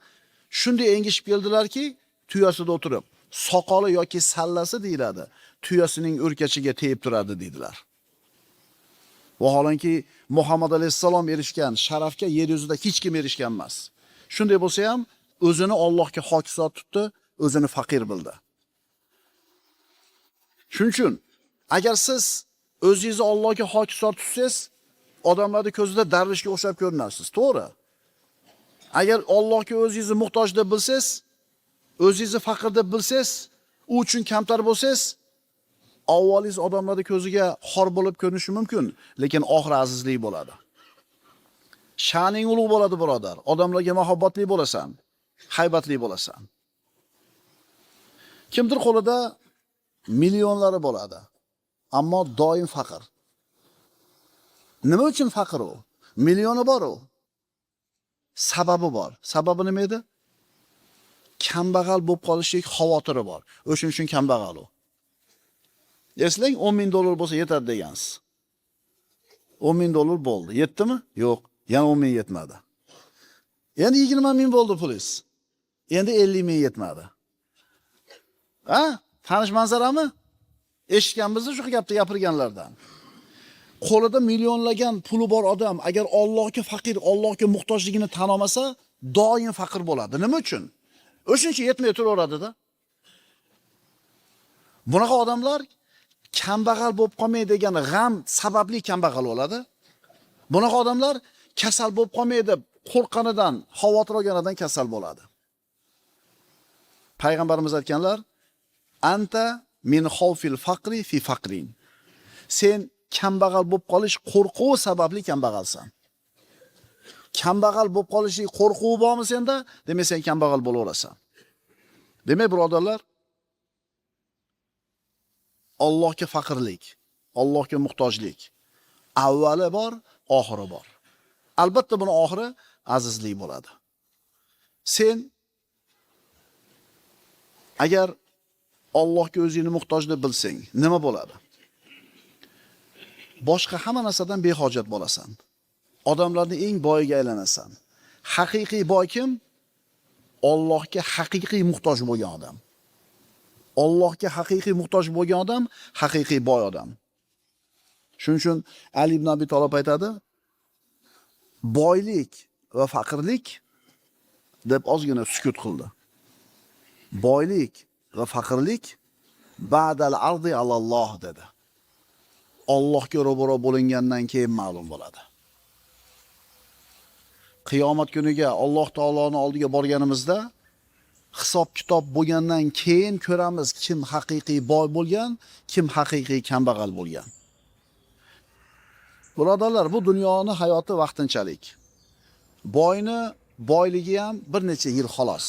Shunday engishib keldilarki, tuyasida o'tirib, soqoli yoki sallasi deyiladi, tuyasining o'rkachiga tegib turadi deydilar. Vaholanki Muhammad alayhissalom erishgan sharafga yer yuzida hech kim erishgan emas. Shunday bo'lsa ham o'zini Allohga hokisor tutdi, o'zini faqir bildi. Shuning uchun agar siz o'zingizni Allohga hokisor tutsangiz, odamlarning ko'zida darvishga o'xshab ko'rinasiz, to'g'ri? Agar Allohga o'zingizni muhtoj deb bilsangiz, o'zingizni faqir deb bilsangiz, u uchun kamtar bo'lsangiz, avvalingiz odamlarning ko'ziga xor bo'lib ko'rinishi mumkin, lekin oxir azizlik bo'ladi. Sha'ning ulug' bo'ladi, birodar. Odamlarga muhabbatli bo'lasan, haybatli bo'lasan. Kimdir qo'lida millionlari bo'ladi, ammo doim faqir. Nima uchun faqir u? Millioni bor u. Sababi bor. Sababi nima edi? Kambag'al bo'lib qolishlik xavotiri bor. O'shuning uchun kambag'al u. Eslang, 10 ming dollar bo'lsa yetadi degansiz. 10 ming dollar bo'ldi. Yetdimi? Yo'q, yana 10 ming yetmadi. Endi 20 ming bo'ldi pulingiz. Endi 50 ming yetmadi. Ha? Tanish manzarami? Eshitganmizni shu gapni gapirganlardan. Qo'lida millionlagan puli bor odam agar Allohga faqir, Allohga muhtojligini tan olmasa, doim faqir bo'ladi. Nima uchun? O'shuncha yetmay turaveradi-da. Bunaqa odamlar kambag'al bo'lib qolmay degan g'am sababli kambag'al bo'ladi. Bunaqa odamlar kasal bo'lib qolmay deb qo'rqqanidan, xavotir olganidan kasal bo'ladi. Payg'ambarimiz aytganlar: "Anta min xawfil faqri fi faqrin." Sen kambag'al bo'lib qolish qo'rquvi sababli kambag'alsan. Kambag'al bo'lib qolishing qo'rquvi bormi senda? Demak sen kambag'al bo'laverasan. Demak, birodarlar, Allohga faqirlik, Allohga muhtojlik avvali bor, oxiri bor. Albatta buni oxiri azizlik bo'ladi. Sen agar Allohga o'zingni muhtoj deb bilsang, nima bo'ladi? Boshqa hamma narsadan behojat bo'lasan. Odamlarning eng boyiga aylanasan. Haqiqiy boy kim? Allohga haqiqiy muhtoj bo'lgan odam. Allohga haqiqiy muhtoj bo'lgan odam haqiqiy boy odam. Shuning uchun Ali ibn Abi Talib aytadi: boylik va faqirlik deb ozgina sukut qildi. Boylik va faqirlik ba'dal ardi alalloh dedi. Allohga ro'baro bo'lingandan keyin ma'lum bo'ladi. Qiyomat kuniga Alloh taoloning oldiga borganimizda hisob kitob bo'lgandan keyin ko'ramiz kim haqiqiy boy bo'lgan, kim haqiqiy kambag'al bo'lgan. Birodarlar, bu dunyoning hayoti vaqtinchalik. Boyni boyligi ham bir necha yil xolos.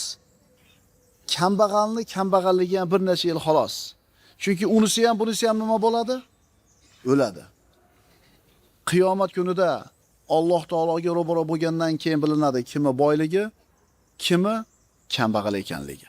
Kambag'alligi ham bir necha yil xolos. Chunki unisi ham bunisi ham nima bo'ladi? O'ladi. Qiyomat kunida Alloh taologa ro'baro bo'lgandan keyin bilinadi kimi boyligi, kimi kambag'al ekanligi.